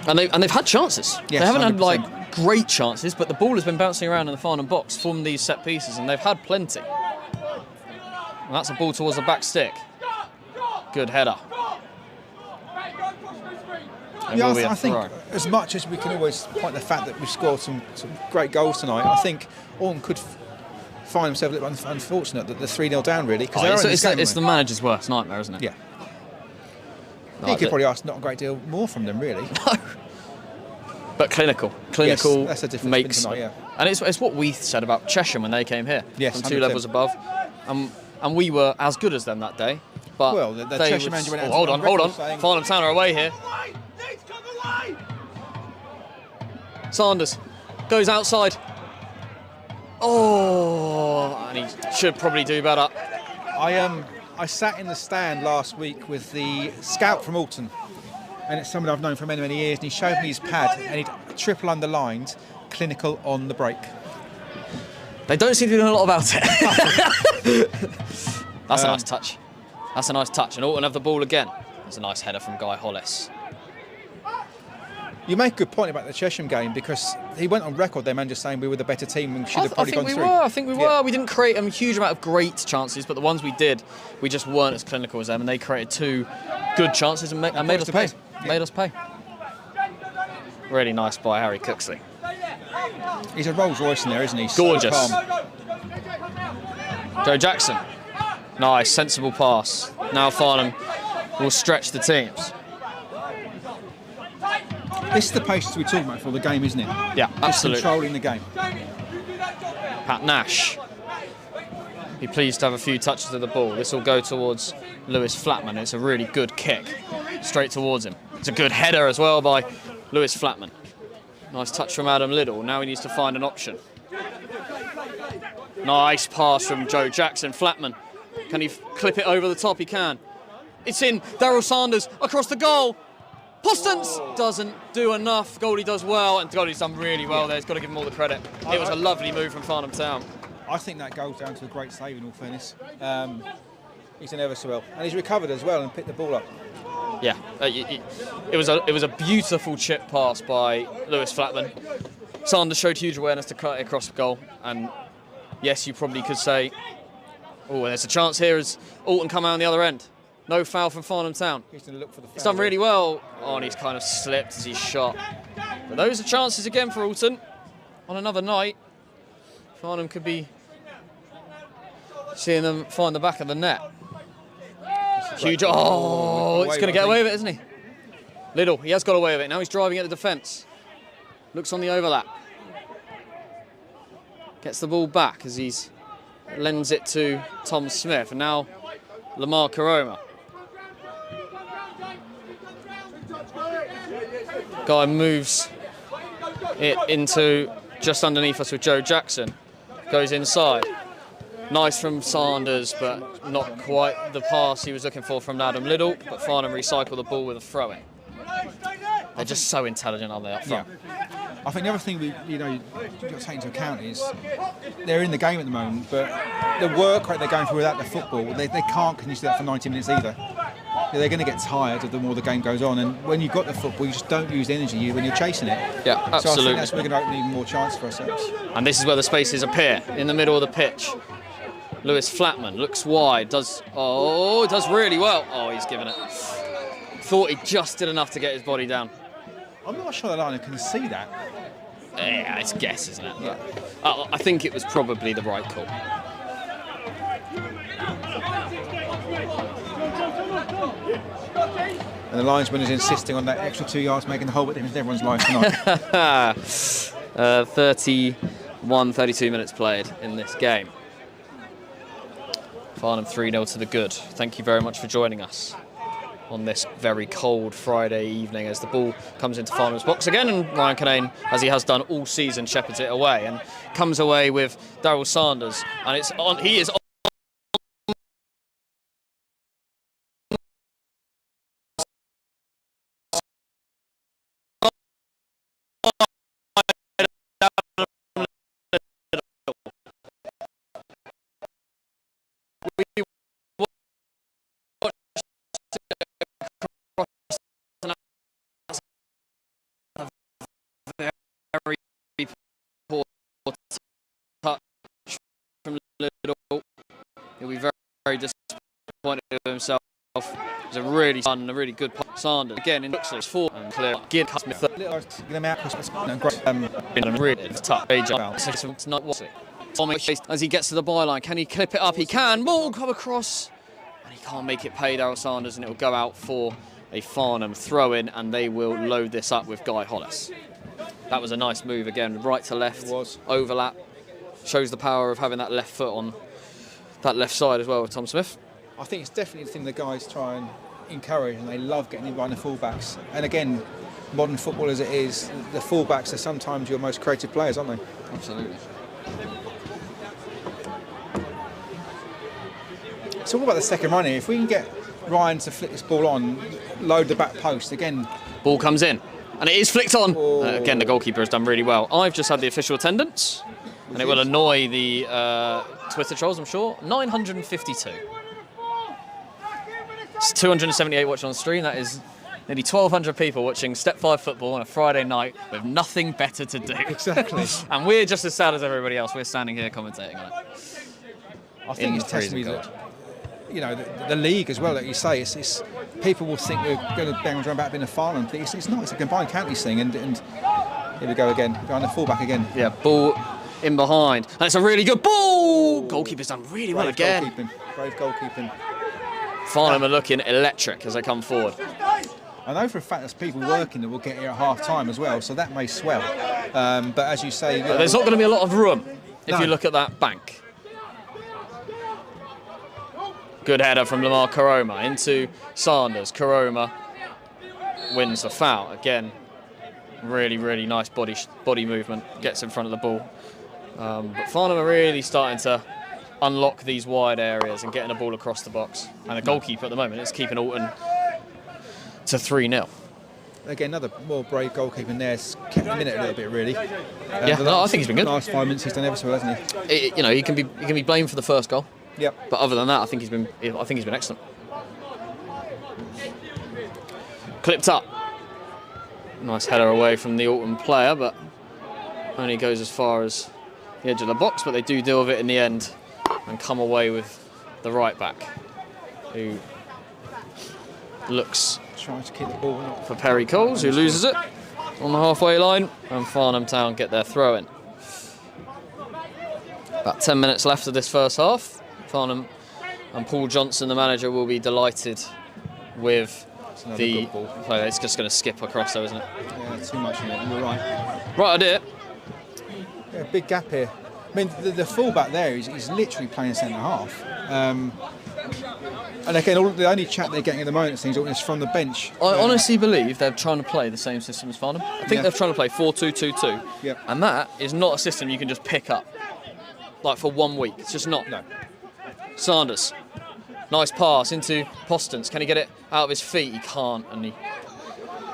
And they've had chances. Yes, they haven't 100%. had great chances, but the ball has been bouncing around in the Farnham box from these set pieces, and they've had plenty. And that's a ball towards the back stick. Good header. I think as much as we can always point the fact that we've scored some great goals tonight, I think Alton could find themselves a little unfortunate that they're 3-0 down, really. It's the manager's worst nightmare, isn't it? Yeah. He could probably ask not a great deal more from them, really. No. But clinical Yes, that's a difference makes. tonight, yeah. And it's what we said about Cheshire when they came here. Yes, from 2 100%. levels above. And we were as good as them that day. But well, the Cheshire manager went out hold on. saying, Farnham Town are away here. Sanders goes outside. Oh, and he should probably do better. I sat in the stand last week with the scout from Alton, and it's someone I've known for many, many years, and he showed me his pad, and he'd triple underlined clinical on the break. They don't seem to be doing a lot about it. That's a nice touch. That's a nice touch, and Alton have the ball again. There's a nice header from Guy Hollis. You make a good point about the Chesham game because he went on record, their man, just saying we were the better team and should have probably gone through. I think we were. We didn't create a huge amount of great chances, but the ones we did, we just weren't as clinical as them, and they created 2 good chances and made us pay. Yeah. Made us pay. Really nice by Harry Cooksley. He's a Rolls Royce in there, isn't he? Gorgeous. So calm. Joe Jackson. Nice, sensible pass. Now Farnham will stretch the teams. This is the patience we're talking about for the game, isn't it? Yeah, Just absolutely. controlling the game. Pat Nash. Be pleased to have a few touches of the ball. This will go towards Lewis Flatman. It's a really good kick straight towards him. It's a good header as well by Lewis Flatman. Nice touch from Adam Liddell. Now he needs to find an option. Nice pass from Joe Jackson. Flatman. Can he clip it over the top? He can. It's in. Daryl Sanders across the goal. Postons doesn't do enough. Goldie does well, and Goldie's done really well there. He's got to give him all the credit. It was a lovely move from Farnham Town. I think that goes down to a great save, in all fairness. He's done ever so well. And he's recovered as well and picked the ball up. Yeah, it was a beautiful chip pass by Lewis Flatman. Sanders showed huge awareness to cut it across the goal, and yes, you probably could say, oh, there's a chance here as Alton come out on the other end. No foul from Farnham Town. He's going to look for the foul. He's done really well. Oh, and he's kind of slipped as he's shot. But those are chances again for Alton. On another night, Farnham could be seeing them find the back of the net. Huge. Oh, he's going to get away with it, isn't he? Liddell, he has got away with it. Now he's driving at the defence. Looks on the overlap. Gets the ball back as he's lends it to Tom Smith. And now Lamar Karoma. Guy moves it into just underneath us with Joe Jackson. Goes inside. Nice from Sanders, but not quite the pass he was looking for from Adam Liddell. But Farnham recycle the ball with a throw-in. They're just so intelligent, aren't they, up front? Yeah. I think the other thing you've got to take into account is they're in the game at the moment, but the work rate they're going through without the football, they can't continue to do that for 90 minutes either. They're going to get tired the more the game goes on, and when you've got the football, you just don't use the energy when you're chasing it. Yeah, absolutely. So I think that's where we're going to open even more chance for ourselves. And this is where the spaces appear, in the middle of the pitch. Lewis Flatman looks wide, does really well. Oh, he's given it. Thought he just did enough to get his body down. I'm not sure the liner can see that. Yeah, it's a guess, isn't it? Yeah. I think it was probably the right call. And the linesman is insisting on that extra 2 yards, making the whole bit difference in everyone's life tonight. 32 minutes played in this game. Farnham 3-0 to the good. Thank you very much for joining us on this very cold Friday evening as the ball comes into Farnham's box again, and Ryan Kinane, as he has done all season, shepherds it away and comes away with Daryl Sanders, and it's on. He is on. Very poor touch from Liddell. He'll be very, very disappointed with himself. It's a really fun, a really good pass. Sanders again in Huxley's forward and clear. Again, Smith. Been a really tough age. It's not what it. Tom as he gets to the byline, can he clip it up? He can. Ball will come across, and he can't make it pay Daryl Sanders, and it will go out for a Farnham throw-in, and they will load this up with Guy Hollis. That was a nice move again, right to left, overlap. Shows the power of having that left foot on that left side as well with Tom Smith. I think it's definitely the thing the guys try and encourage, and they love getting in behind the fullbacks. And again, modern football as it is, the fullbacks are sometimes your most creative players, aren't they? Absolutely. It's all about the second running. If we can get Ryan to flick this ball on, load the back post again. Ball comes in, and it is flicked on. Again, the goalkeeper has done really well. I've just had the official attendance, and it will annoy the Twitter trolls, I'm sure. 952. It's 278 watching on stream. That is nearly 1,200 people watching Step 5 football on a Friday night with nothing better to do. Exactly. And we're just as sad as everybody else. We're standing here commentating on it. I think it's testimony that, you know, the league as well, like you say, it's people will think we're going to bang on about being a Farnham thing. It's not. It's a combined counties thing, and here we go again. Behind the fullback again. Yeah, ball in behind, and it's a really good ball. Goalkeeper's done really well again. Brave goalkeeping. Farnham are looking electric as they come forward. I know for a fact there's people working that will get here at half time as well, so that may swell. But as you say, There's not going to be a lot of room if No. you look at that bank. Good header from Lamar Karoma into Sanders. Karoma wins the foul. Again, really, really nice body movement. Gets in front of the ball. But Farnham are really starting to unlock these wide areas and getting the ball across the box. And the goalkeeper at the moment is keeping Alton to 3-0. Again, another more brave goalkeeper there. It's kept him in it a little bit, really. Yeah, no, I think he's been good. The last 5 minutes he's done ever so well, hasn't he? You know, he can be blamed for the first goal. Yep. But other than that, I think he's been excellent. Clipped up. Nice header away from the Alton player, but only goes as far as the edge of the box. But they do deal with it in the end and come away with the right back, who looks Trying to keep the ball for Perry Coles, who loses it on the halfway line, and Farnham Town get their throw in. About 10 minutes left of this first half. Farnham and Paul Johnson, the manager, will be delighted with the play. It's just going to skip across though, isn't it? Yeah, too much in it. You're right. Right idea. Yeah, big gap here. I mean, the fullback there is literally playing centre half. And again, the only chat they're getting at the moment is from the bench. I honestly believe they're trying to play the same system as Farnham. I think they're trying to play 4-2-2-2. Yep. And that is not a system you can just pick up, like for 1 week. It's just not. No. Sanders, nice pass into Postons. Can he get it out of his feet? He can't, and he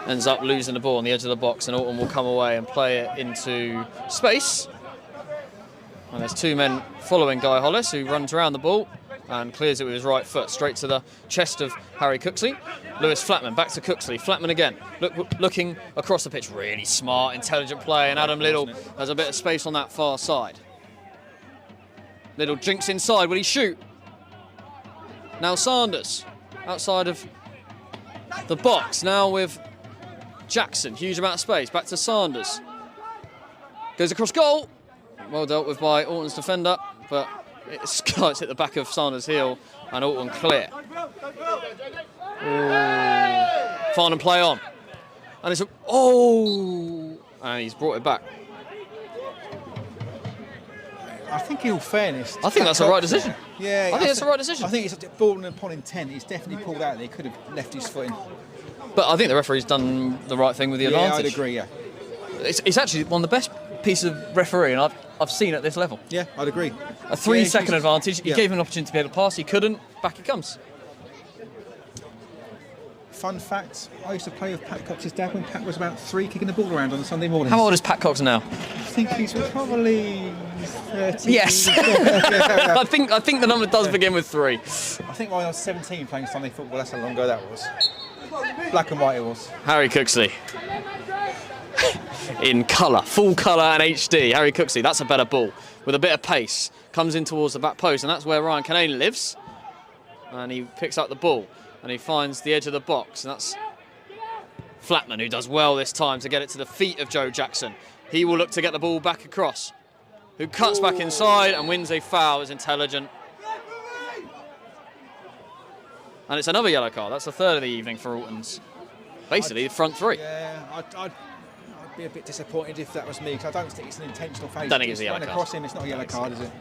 ends up losing the ball on the edge of the box, and Alton will come away and play it into space. And there's two men following Guy Hollis, who runs around the ball and clears it with his right foot straight to the chest of Harry Cooksley. Lewis Flatman back to Cooksley. Flatman again, looking across the pitch. Really smart, intelligent play, and Adam Little has a bit of space on that far side. Little jinks inside. Will he shoot? Now Sanders outside of the box. Now with Jackson. Huge amount of space. Back to Sanders. Goes across goal. Well dealt with by Alton's defender, but it's hit the back of Sanders' heel and Alton clear. Farnham play on. And it's and he's brought it back. I think, in all fairness, I think that's the right decision. Yeah, I think it's the right decision. I think it's ball upon intent. He's definitely pulled out there. He could have left his foot in. But I think the referee's done the right thing with the advantage. Yeah, I'd agree. Yeah. It's actually one of the best pieces of refereeing I've seen at this level. Yeah, I'd agree. A 3-second advantage. He yeah. gave him an opportunity to be able to pass. He couldn't. Back it comes. Fun fact, I used to play with Pat Cox's dad when Pat was about 3, kicking the ball around on a Sunday morning. How old is Pat Cox now? I think he's probably 30. Yes. I think the number does begin with 3. I think when I was 17 playing Sunday football, that's how long ago that was. Black and white it was. Harry Cooksley. In colour, full colour and HD. Harry Cooksley, that's a better ball. With a bit of pace. Comes in towards the back post, and that's where Ryan Canane lives. And he picks up the ball. And he finds the edge of the box, and that's Flatman, who does well this time to get it to the feet of Joe Jackson. He will look to get the ball back across, who cuts back inside and wins a foul. Is intelligent. And it's another yellow card. That's the third of the evening for Alton's. Basically, the front 3. Yeah, I'd be a bit disappointed if that was me, because I don't think it's an intentional favour. Don't think it's a yellow card. Across him, it's not a yellow card, is it?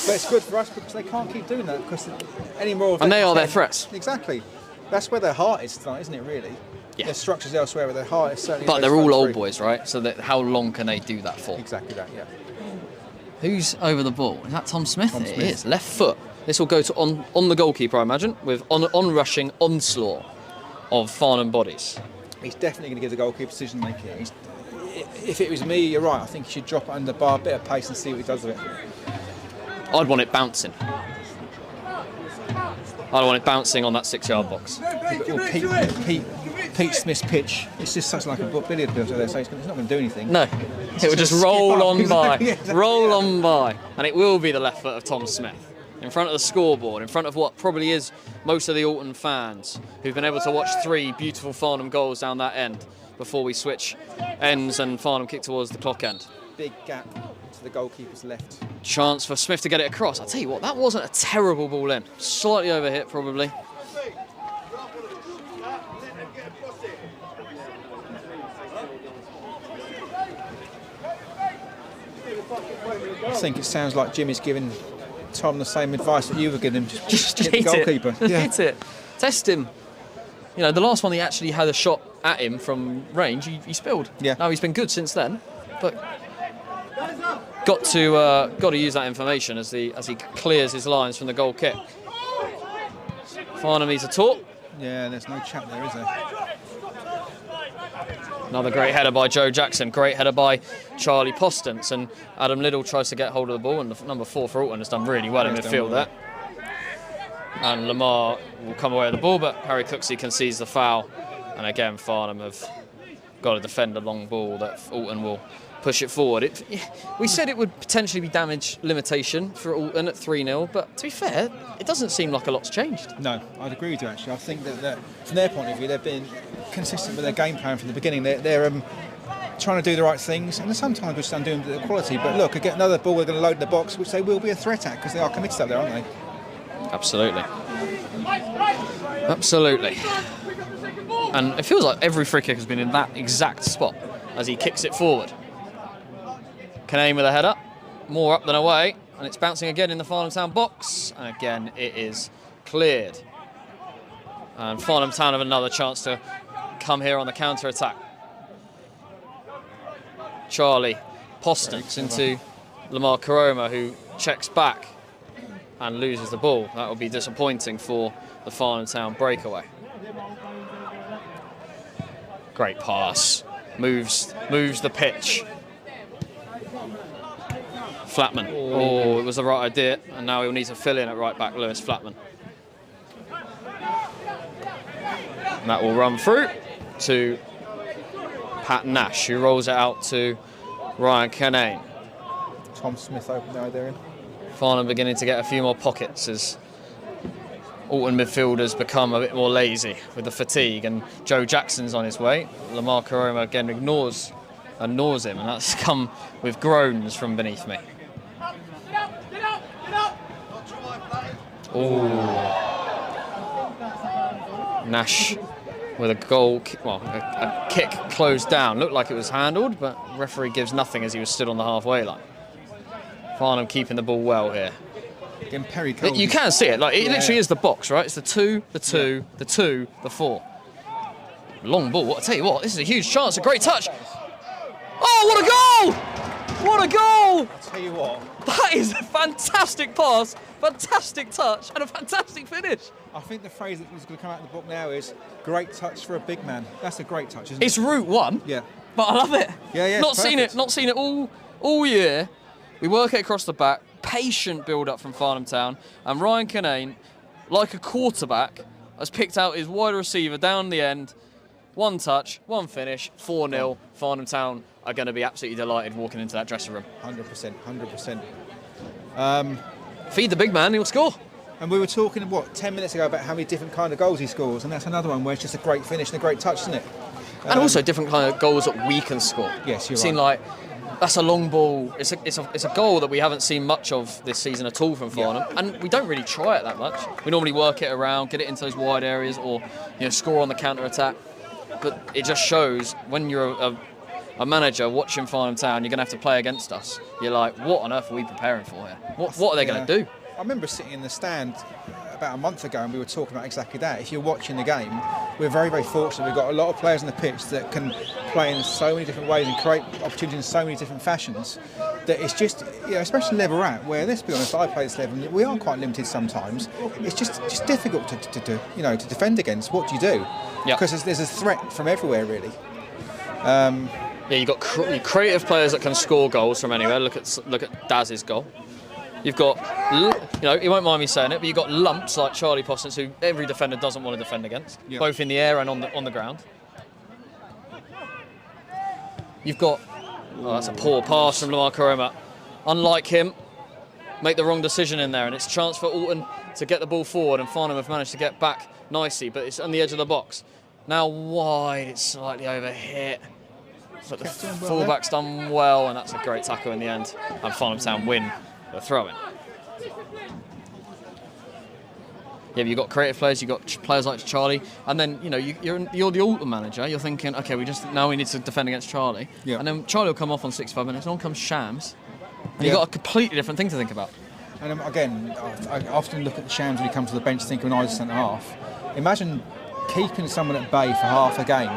But it's good for us because they can't keep doing that, because any more of and they are their threats. Exactly. That's where their heart is tonight, isn't it, really? Yeah. There's structures elsewhere, but their heart is certainly... But they're all old boys, right? So how long can they do that for? Exactly that, yeah. Who's over the ball? Is that Tom Smith? Tom It Smith. is. Left foot. This will go to on the goalkeeper, I imagine, with on-rushing onslaught of Farnham bodies. He's definitely going to give the goalkeeper decision making. If it was me, you're right. I think he should drop it under the bar, a bit of pace, and see what he does with it. I'd want it bouncing. I'd want it bouncing on that 6-yard box. Or Pete Smith's pitch, it's just such like a billiard ball, so it's not going to do anything. No, it will just roll on by, Yeah, exactly. roll on by, and it will be the left foot of Tom Smith in front of the scoreboard, in front of what probably is most of the Alton fans who've been able to watch 3 beautiful Farnham goals down that end before we switch ends and Farnham kick towards the clock end. Big gap to the goalkeeper's left. Chance for Smith to get it across. I'll tell you what, that wasn't a terrible ball in. Slightly overhit probably. I think it sounds like Jimmy's giving Tom the same advice that you were giving him. Just hit the hit goalkeeper. it. Yeah. Hit it. Test him. You know, the last one he actually had a shot at him from range, he spilled. Yeah. Now he's been good since then, but got to use that information as he clears his lines from the goal kick. Farnham needs a talk. Yeah, there's no chat there, is there? Another great header by Joe Jackson, great header by Charlie Postance, and Adam Liddell tries to get hold of the ball, and the number 4 for Alton has done really well in midfield there. And Lamar will come away with the ball, but Harry Cooksey concedes the foul, and again Farnham have got to defend a long ball that Alton will push it forward. We said it would potentially be damage limitation for Alton at 3-0, but to be fair, it doesn't seem like a lot's changed. No, I'd agree with you actually. I think that from their point of view, they've been consistent with their game plan from the beginning. They're trying to do the right things, and sometimes we're just undoing the quality. But look, get another ball, they're going to load in the box, which they will be a threat at because they are committed up there, aren't they? Absolutely. Absolutely. And it feels like every free kick has been in that exact spot as he kicks it forward. Canane with a header, more up than away, and it's bouncing again in the Farnham Town box, and again it is cleared. And Farnham Town have another chance to come here on the counter-attack. Charlie Postance into Lamar Karoma, who checks back and loses the ball. That will be disappointing for the Farnham Town breakaway. Great pass, moves the pitch. Flatman. Oh, it was the right idea, and now he'll need to fill in at right back, Lewis Flatman. And that will run through to Pat Nash, who rolls it out to Ryan Canane. Tom Smith opened the idea in. Farnham beginning to get a few more pockets as Alton midfielders become a bit more lazy with the fatigue, and Joe Jackson's on his way. Lamar Karoma again ignores him, and that's come with groans from beneath me. Oh, Nash with a goal, a kick closed down. Looked like it was handled, but referee gives nothing as he was stood on the halfway line. Farnham keeping the ball well here. Again, Perry Cole. You can see it, like it literally is the box, right? It's the 2, the 2, the 2, the 4. Long ball. I tell you what, this is a huge chance, a great touch. Oh, what a goal! What a goal! I'll tell you what. That is a fantastic pass, fantastic touch, and a fantastic finish. I think the phrase that was going to come out of the book now is "great touch for a big man." That's a great touch, isn't it? It's Route 1. Yeah. But I love it. Yeah, Not it's seen perfect. it. Not seen it all year. We work it across the back. Patient build-up from Farnham Town, and Ryan Canane, like a quarterback, has picked out his wide receiver down the end. One touch, one finish, 4-0. Farnham Town are going to be absolutely delighted walking into that dressing room. 100%, 100%. Feed the big man, he'll score. And we were talking, 10 minutes ago about how many different kind of goals he scores, and that's another one where it's just a great finish and a great touch, isn't it? And also different kind of goals that we can score. Yes, you're Seen right. like that's a long ball. It's a goal that we haven't seen much of this season at all from Farnham, and we don't really try it that much. We normally work it around, get it into those wide areas, or score on the counter attack. But it just shows when you're a manager watching Farnham Town, you're going to have to play against us. You're like, what on earth are we preparing for here? What are they going to do? I remember sitting in the stand about a month ago and we were talking about exactly that. If you're watching the game, we're very, very fortunate. We've got a lot of players on the pitch that can play in so many different ways and create opportunities in so many different fashions that it's just, especially level we're at, where, let's be honest, I play this level, we are quite limited sometimes. It's just difficult to to defend against. What do you do? Because there's a threat from everywhere, really. You've got creative players that can score goals from anywhere. Look at Daz's goal. You've got, you won't mind me saying it, but you've got lumps like Charlie Postance, who every defender doesn't want to defend against, both in the air and on the ground. you've got... Oh, that's a poor pass from Lamar Karoma. Unlike him, make the wrong decision in there, and it's a chance for Alton to get the ball forward, and Farnham have managed to get back nicely, but it's on the edge of the box. Now wide, it's slightly overhit. But the fullback's done well, and that's a great tackle in the end. And Farnham Town win the throw-in. Yeah, you've got creative players, you've got players like Charlie, and then you're the Alton manager. You're thinking, okay, we need to defend against Charlie, and then Charlie will come off on 65 minutes. And on comes Shams, and you've got a completely different thing to think about. And again, I often look at Shams when he comes to the bench, thinking when I was centre half. Imagine keeping someone at bay for half a game,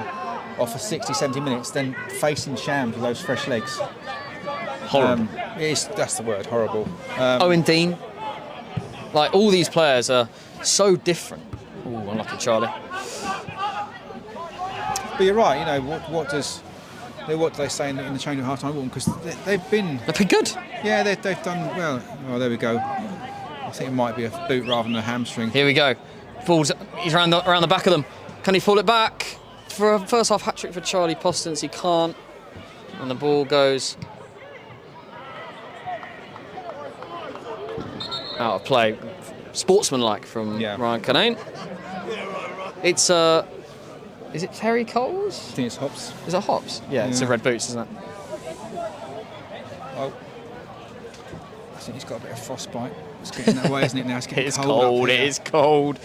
or for 60, 70 minutes, then facing Shams with those fresh legs. Horrible. That's the word, horrible. Owen Dean, like all these players are so different. Ooh, unlucky Charlie. But you're right. What do they say in the change of half-time? Because they've been good. Yeah, they've done well. Oh, there we go. I think it might be a boot rather than a hamstring. Here we go. He's around the back of them. Can he pull it back? For a first half hat-trick for Charlie Postons, he can't. And the ball goes out of play. Sportsmanlike from Ryan Canane. It's is it Terry Coles? I think it's Hops. Is it Hops? Yeah, it's the red boots, isn't it? Oh, I think he's got a bit of frostbite. It's getting that way, isn't it? Now it's getting cold. It is cold.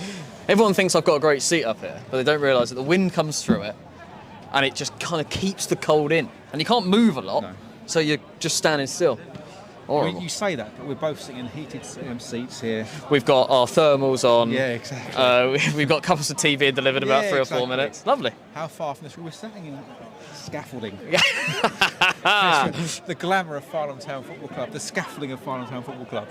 Everyone thinks I've got a great seat up here, but they don't realise that the wind comes through it, and it just kind of keeps the cold in, and you can't move a lot, so you're just standing still. Horrible. You say that, but we're both sitting in heated seats here. We've got our thermals on. Yeah, exactly. We've got cups of tea being delivered in about 3 or 4 minutes. Lovely. How far from this? We're sitting in scaffolding. The glamour of Farnham Town Football Club, the scaffolding of Farnham Town Football Club.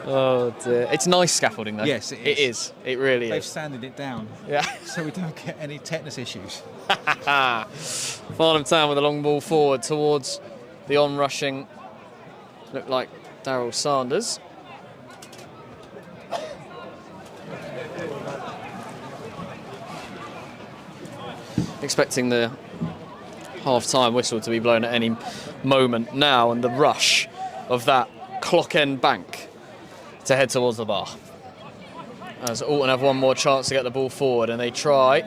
Oh dear. It's nice scaffolding though. Yes, it is. It is. It really They've is. sanded it down. Yeah. So we don't get any tetanus issues. Farnham Town with a long ball forward towards the on-rushing, look like Daryl Sanders. Expecting the half-time whistle to be blown at any moment now, and the rush of that clock-end bank to head towards the bar. As Alton have one more chance to get the ball forward, and they try.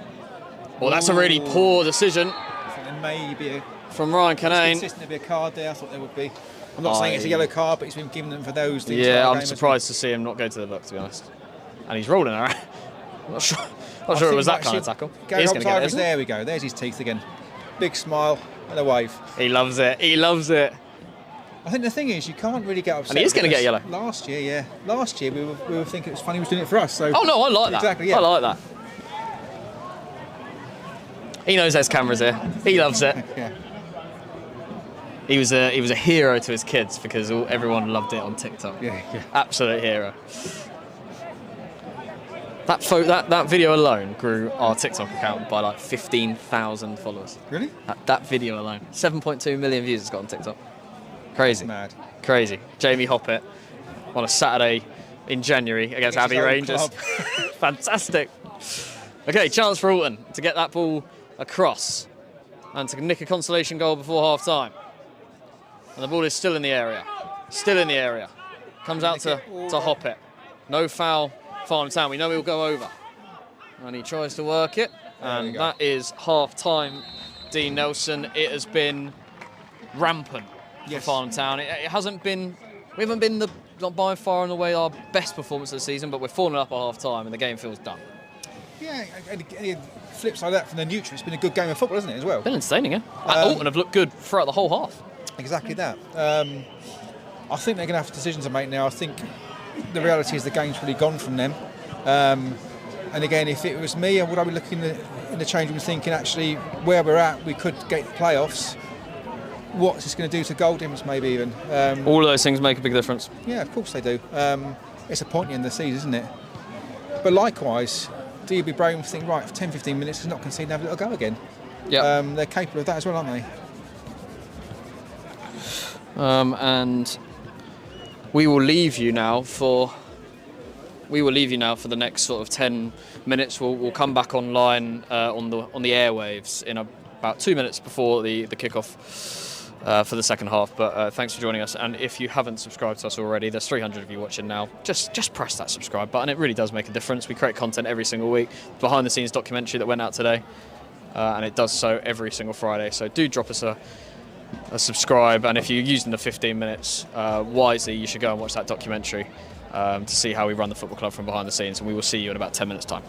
Well, that's a really poor decision. I think there may be from Ryan Canane. It's consistent to be a card there. I thought there would be. I'm not saying it's a yellow card, but he's been given them for those things. Yeah, I'm surprised to see him not go to the book, to be honest. And he's rolling around. I'm not sure it was that kind of tackle. He's going to get it, there we go. There's his teeth again. Big smile and a wave. He loves it. He loves it. I think the thing is, you can't really get upset. And he is going to get yellow. Last year we were thinking it was funny he was doing it for us. So. Oh no, I like that. Exactly. Yeah. I like that. He knows there's cameras here. He loves it. Yeah. He was a hero to his kids because everyone loved it on TikTok. Yeah. Absolute hero. That video alone grew our TikTok account by like 15,000 followers. Really? That video alone. 7.2 million views it's got on TikTok. Crazy. That's mad. Crazy. Jamie Hoppett on a Saturday in January against Abbey Rangers. Fantastic. Okay, chance for Alton to get that ball across and to nick a consolation goal before half time. And the ball is still in the area. Still in the area. Comes out to Hoppett. No foul, Farnham Town. We know he'll go over. And he tries to work it. And that is half time, Dean Nelson. It has been rampant for Farnham Town. It hasn't been, we haven't been not by far and away our best performance of the season, but we're falling up at half time and the game feels done. Yeah, and flip side of that from the neutral, it's been a good game of football, hasn't it, as well? Been entertaining, yeah. Alton have looked good throughout the whole half. Exactly that. I think they're going to have a decision to make now. I think the reality is the game's really gone from them. And again, if it was me, would I be looking in the change room thinking, actually, where we're at, we could get the playoffs. What's this going to do to goal difference, maybe even? All of those things make a big difference. Yeah, of course they do. It's a point in the season, isn't it? But likewise, do you be brave and think, right, for 10-15 minutes, it's not conceding, have a little go again? Yeah. They're capable of that as well, aren't they? And we will leave you now for the next sort of 10 minutes. We'll come back online on the airwaves in about 2 minutes before the kickoff for the second half. But thanks for joining us. And if you haven't subscribed to us already, there's 300 of you watching now. Just press that subscribe button. It really does make a difference. We create content every single week. Behind the scenes documentary that went out today, and it does so every single Friday. So do drop us a subscribe. And if you're using the 15 minutes wisely, you should go and watch that documentary to see how we run the football club from behind the scenes. And we will see you in about 10 minutes' time.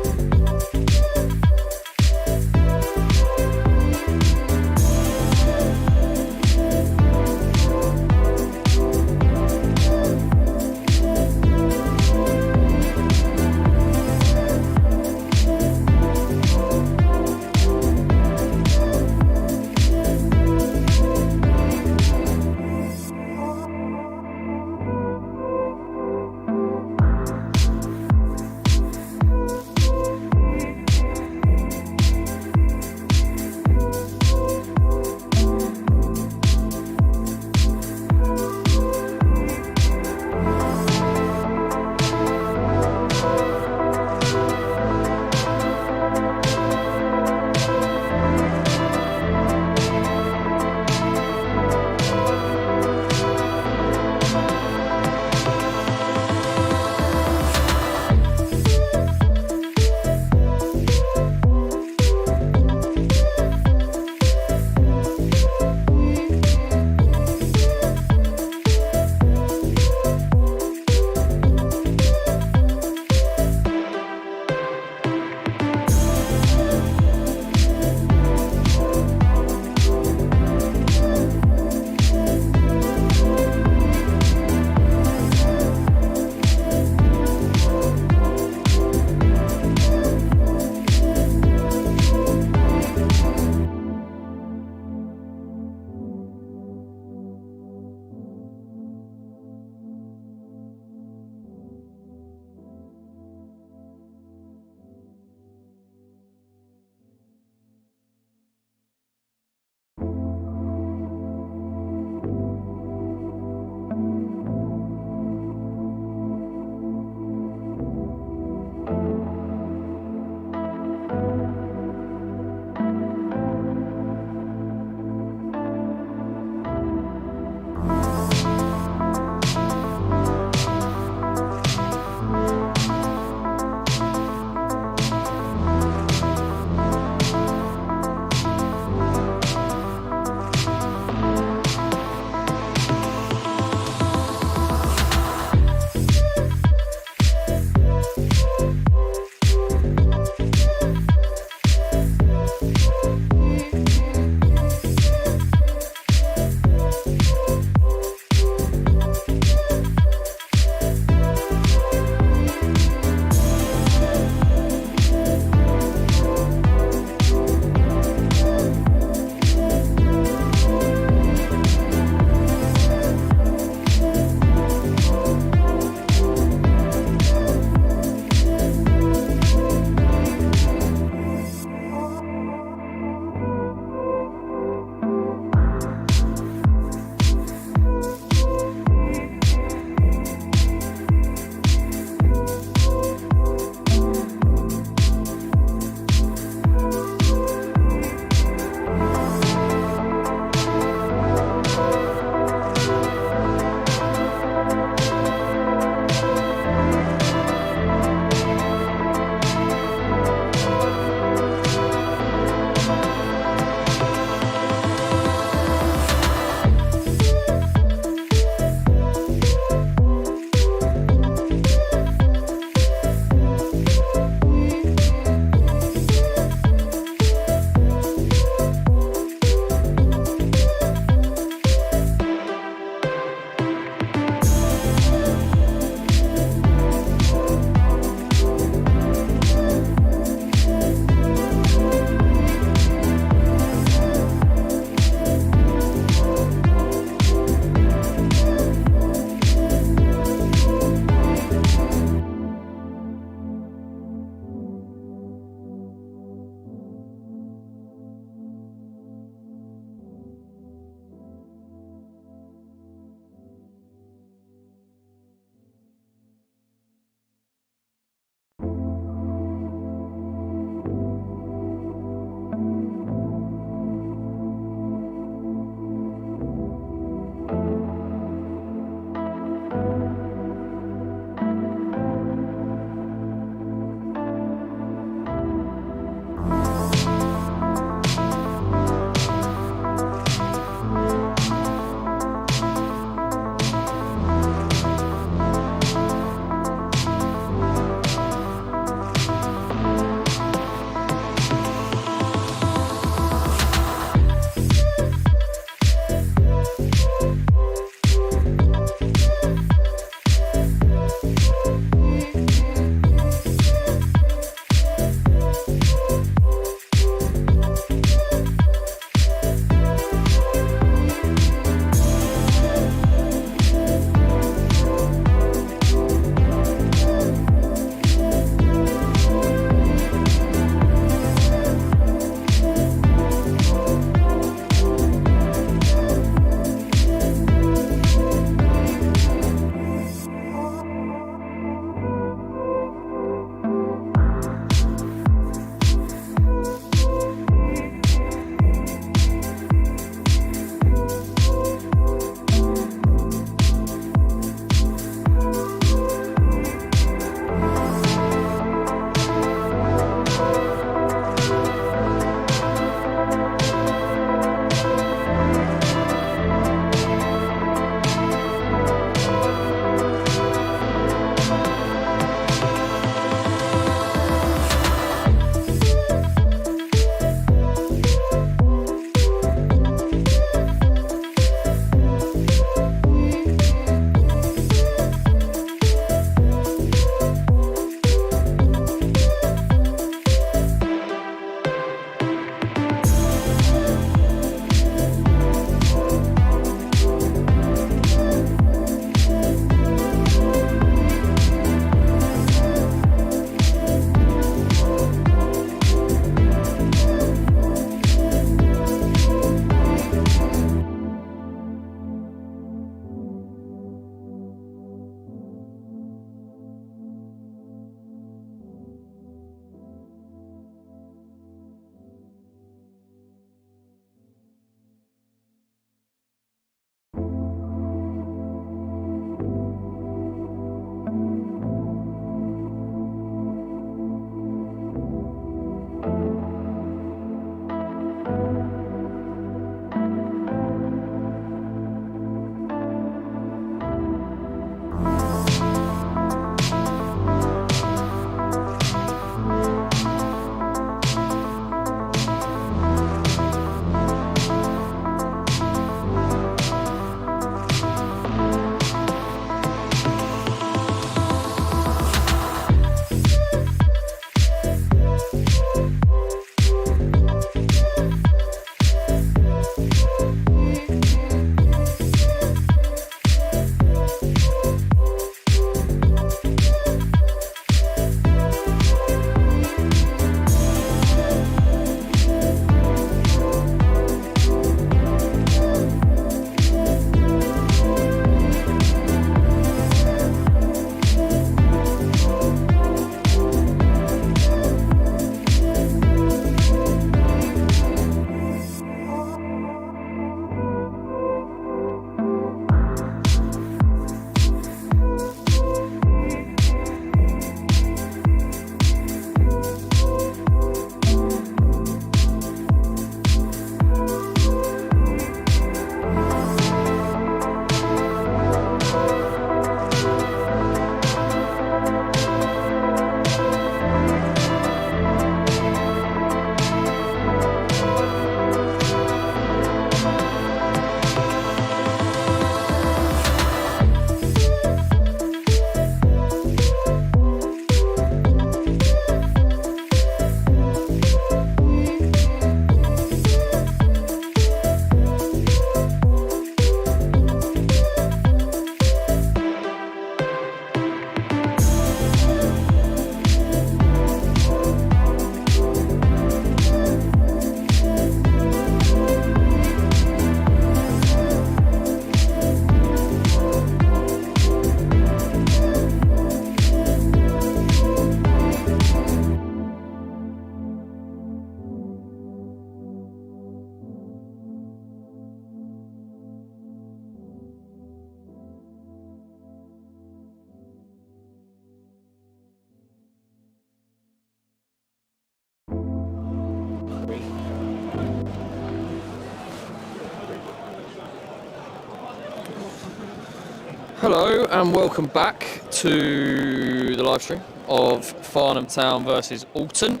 Hello and welcome back to the live stream of Farnham Town versus Alton.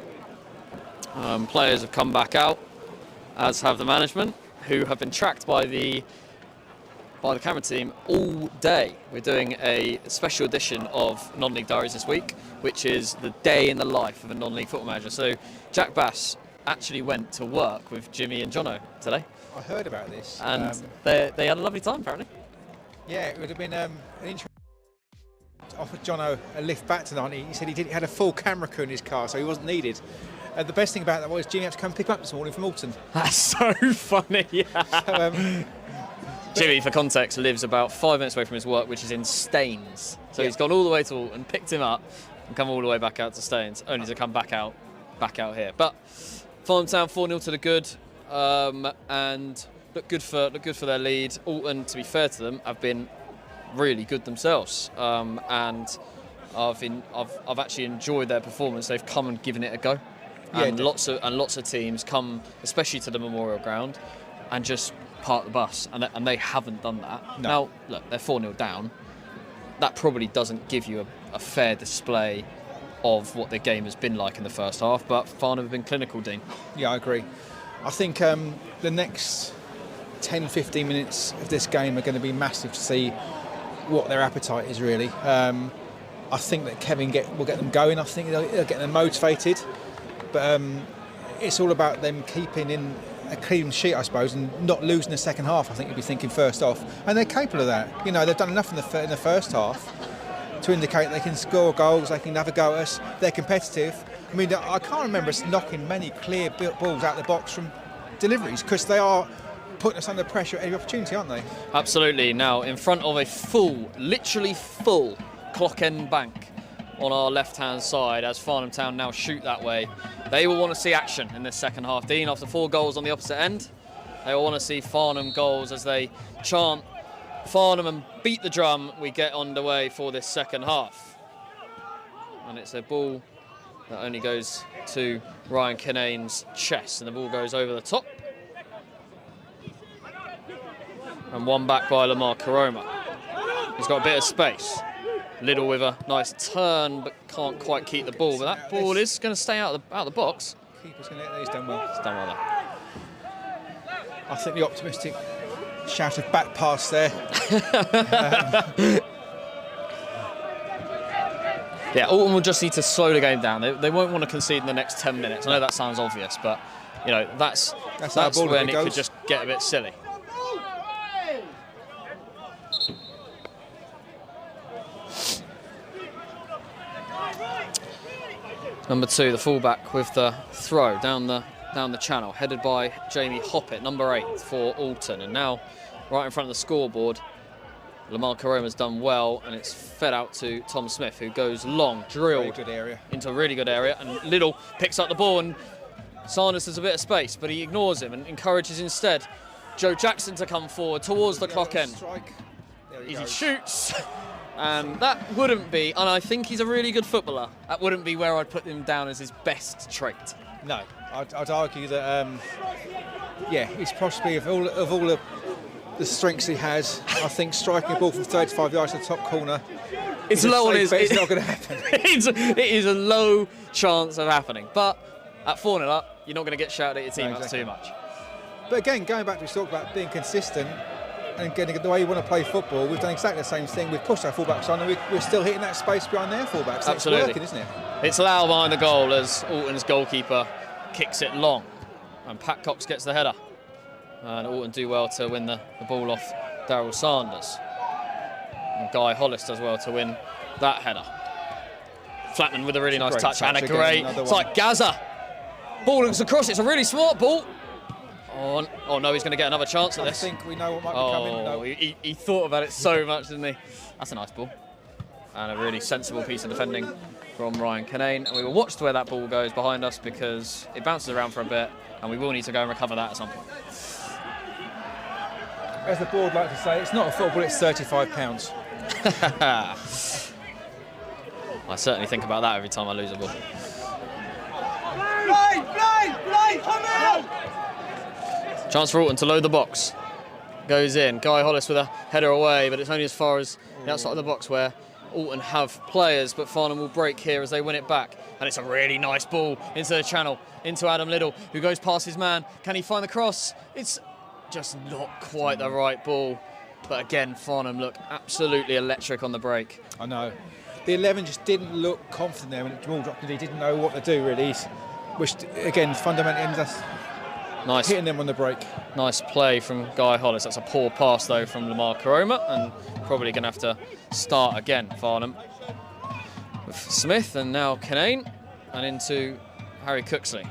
Players have come back out, as have the management, who have been tracked by the camera team all day. We're doing a special edition of Non-League Diaries this week, which is the day in the life of a non-league football manager. So Jack Bass actually went to work with Jimmy and Jono today. I heard about this. And they had a lovely time, apparently. Yeah, it would have been an interesting. Offered Jono a lift back tonight. He said he had a full camera crew in his car, so he wasn't needed. The best thing about that was Jimmy had to come pick him up this morning from Alton. That's so funny. So, Jimmy, for context, lives about 5 minutes away from his work, which is in Staines. So he's gone all the way to Alton, picked him up, and come all the way back out to Staines, only to come back out here. But Farnham Town 4-0 to the good, and look good for their lead. Alton, to be fair to them, have been really good themselves, and I've actually enjoyed their performance. They've come and given it a go, and lots of teams come, especially to the Memorial Ground, and just park the bus, and they haven't done that. No. Now, look, they're 4-0 down. That probably doesn't give you a fair display of what their game has been like in the first half, but Farnham have been clinical, Dean. Yeah, I agree. I think the next 10-15 minutes of this game are going to be massive to see what their appetite is really. I think that Kevin will get them going. I think they'll get them motivated, but it's all about them keeping in a clean sheet, I suppose, and not losing the second half. I think you'll be thinking first off, and they're capable of that. You know, they've done enough in the first half to indicate they can score goals, they can have a go at us, they're competitive. I mean, I can't remember us knocking many clear balls out of the box from deliveries, because they are putting us under pressure at every opportunity, aren't they? Absolutely. Now, in front of a literally full clock end bank on our left-hand side, as Farnham Town now shoot that way, they will want to see action in this second half. Dean, after 4 goals on the opposite end, they will want to see Farnham goals as they chant Farnham and beat the drum. We get underway for this second half. And it's a ball that only goes to Ryan Kinane's chest, and the ball goes over the top. And one back by Lamar Karoma. He's got a bit of space. Little with a nice turn, but can't quite keep the ball. But that ball is going to stay out of the box. Keeper's going to. He's done well. He's done well there. I think the optimistic shout of back pass there. Yeah, Alton will just need to slow the game down. They won't want to concede in the next 10 minutes. I know that sounds obvious, but you know that's when it could just get a bit silly. Number 2, the fullback with the throw down the channel, headed by Jamie Hoppett, number 8 for Alton. And now, right in front of the scoreboard, Lamar Karoma's done well, and it's fed out to Tom Smith, who goes long, drilled into a really good area. And Little picks up the ball, and Sanders has a bit of space, but he ignores him and encourages instead Joe Jackson to come forward towards the clock end. He shoots. And that wouldn't be, and I think he's a really good footballer, that wouldn't be where I'd put him down as his best trait. No, I'd argue that, he's possibly, of all the strengths he has, I think striking a ball from 35 yards to the top corner, it's low on his. It's not going to happen. It is a low chance of happening, but at 4-0 up, you're not going to get shouted at your team too much. But again, going back to talk about being consistent and getting the way you want to play football, we've done exactly the same thing. We've pushed our fullbacks on, and we're still hitting that space behind their fullbacks. Absolutely. It's working, isn't it? It's Lau behind the goal as Alton's goalkeeper kicks it long, and Pat Cox gets the header. And Alton do well to win the ball off Daryl Sanders. And Guy Hollis does well to win that header. Flatman with a really nice touch and a great. It's like Gaza. Ball looks across. It's a really smart ball. Oh no, he's going to get another chance at this. I think we know what might be coming. No. He thought about it so much, didn't he? That's a nice ball. And a really sensible piece of defending from Ryan Kinane. And we will watch where that ball goes behind us, because it bounces around for a bit, and we will need to go and recover that at some point. As the board like to say, it's not a football, it's £35. I certainly think about that every time I lose a ball. Blind, come out! Chance for Alton to load the box. goes in. Guy Hollis with a header away, but it's only as far as the outside of the box where Alton have players, but Farnham will break here as they win it back. And it's a really nice ball into the channel, into Adam Liddell, who goes past his man. Can he find the cross? It's just not quite the right ball. But again, Farnham look absolutely electric on the break. I know. The 11 just didn't look confident there when the ball dropped. He didn't know what to do, really. Which, again, fundamentally ends us hitting them on the break. Nice play from Guy Hollis. That's a poor pass, though, from Lamar Karoma, and probably going to have to start again, Farnham. With Smith and now Canane, and into Harry Cooksley.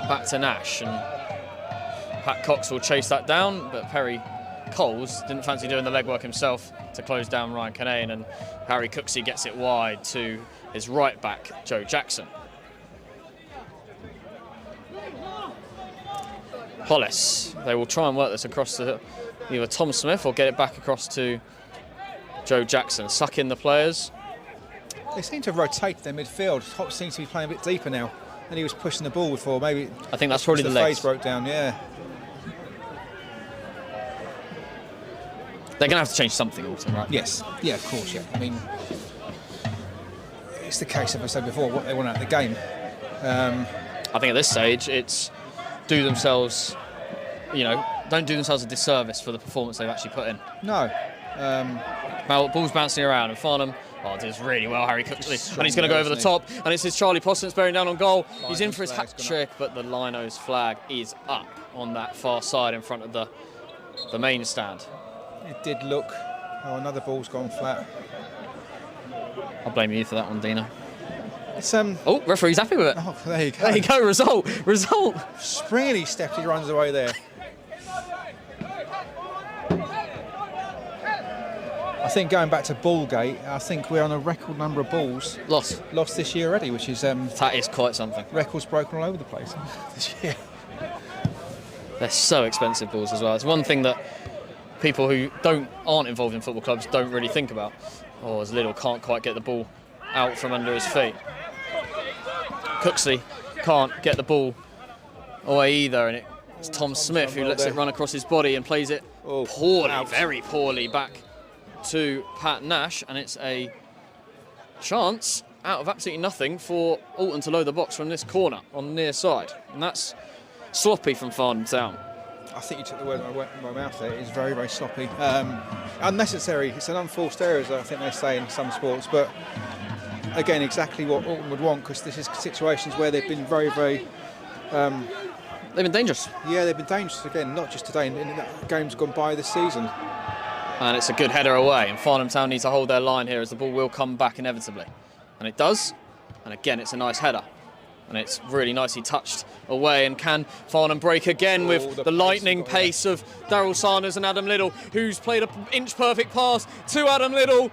Back to Nash, and Pat Cox will chase that down, but Perry Coles didn't fancy doing the legwork himself to close down Ryan Canane, and Harry Cooksley gets it wide to his right back, Joe Jackson. Hollis, they will try and work this across to either Tom Smith or get it back across to Joe Jackson. Suck in the players. They seem to have rotated their midfield. Hop seems to be playing a bit deeper now than he was pushing the ball before. Maybe I think that's probably the legs. Phase broke down, yeah. They're going to have to change something, Alton, right? Yes. Yeah, of course, yeah. I mean, it's the case, as I said before, what they want out of the game. I think at this stage, it's do themselves, don't do themselves a disservice for the performance they've actually put in. No. Ball's bouncing around, and Farnham does really well, Harry Cooksley. And he's going to go over the top, and it's his Charlie Possums bearing down on goal. He's in for his hat trick, but the Linos flag is up on that far side in front of the main stand. It did look. Oh, another ball's gone flat. I'll blame you for that one, Dino. It's Oh, referee's happy with it. Oh, there you go. There you go. Result. Springily stepped, he runs away there. I think going back to Ballgate, I think we're on a record number of balls lost this year already, which is that is quite something. Records broken all over the place this year. They're so expensive balls as well. It's one thing that people who aren't involved in football clubs don't really think about. As Liddell can't quite get the ball out from under his feet. Cooksley can't get the ball away either, and it's Tom Smith who lets it run across his body and plays it poorly, very poorly, back to Pat Nash, and it's a chance out of absolutely nothing for Alton to load the box from this corner on the near side, and that's sloppy from Farnham Town. I think you took the word out of my mouth there. It's very, very sloppy. Unnecessary. It's an unforced error, as I think they say in some sports. But again, exactly what Alton would want, because this is situations where they've been very, very... they've been dangerous. Yeah, they've been dangerous again, not just today. In games gone by this season. And it's a good header away. And Farnham Town needs to hold their line here as the ball will come back inevitably. And it does. And again, it's a nice header. And it's really nicely touched away. And can Farnham break again with the lightning pace of Daryl Sanders and Adam Liddell, who's played an inch-perfect pass to Adam Liddell.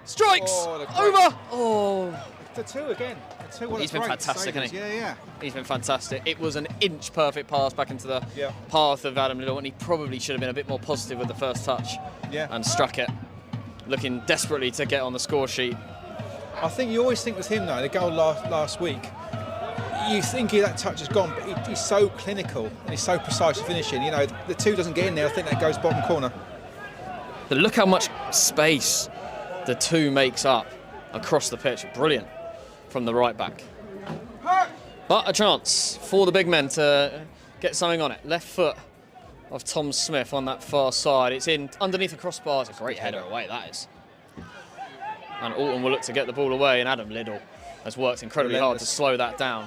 Strikes over. The two again. He's been fantastic, hasn't he? Yeah. He's been fantastic. It was an inch-perfect pass back into the path of Adam Liddell, and he probably should have been a bit more positive with the first touch and struck it, looking desperately to get on the score sheet. I think you always think with him, though, the goal last week, you think that touch is gone, but he's so clinical and he's so precise finishing. The two doesn't get in there. I think that goes bottom corner. But look how much space the two makes up across the pitch. Brilliant from the right back. But a chance for the big men to get something on it. Left foot of Tom Smith on that far side. It's in underneath the crossbar. It's a great header away, that is. And Alton will look to get the ball away, and Adam Liddell has worked incredibly hard to slow that down.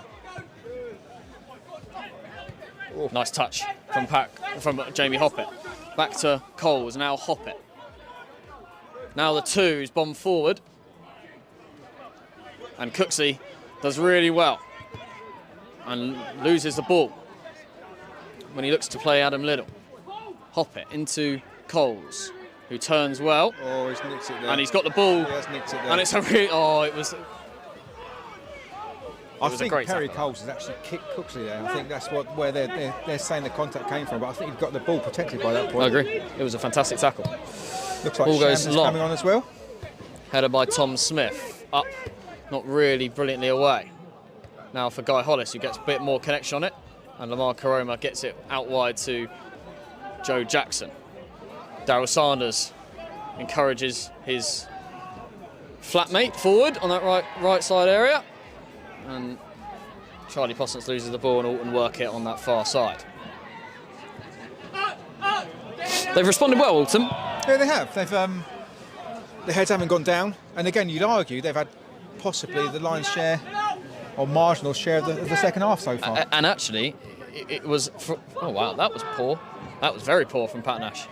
Nice touch from Jamie Hoppett. Back to Coles, now Hoppett. Now the two's bomb forward. And Cooksley does really well and loses the ball when he looks to play Adam Liddell. Hoppett into Coles, who turns well. Oh, he's nicked it there. And he's got the ball. He has nicked it there. And it's a really... I think Perry Coles has actually kicked Cooksley there. I think that's where they're saying the contact came from, but I think he got the ball protected by that point. I agree. It was a fantastic tackle. Looks like ball goes Shams long. Coming on as well. Header by Tom Smith. Up, not really brilliantly away. Now for Guy Hollis, who gets a bit more connection on it. And Lamar Karoma gets it out wide to Joe Jackson. Daryl Sanders encourages his flatmate forward on that right side area, and Charlie Postance loses the ball and Alton work it on that far side. They've responded well, Alton. Yeah, they have. Their heads haven't gone down, and again, you'd argue they've had possibly the lion's share or marginal share of the second half so far. And actually, it was. Oh wow, that was poor. That was very poor from Pat Nash.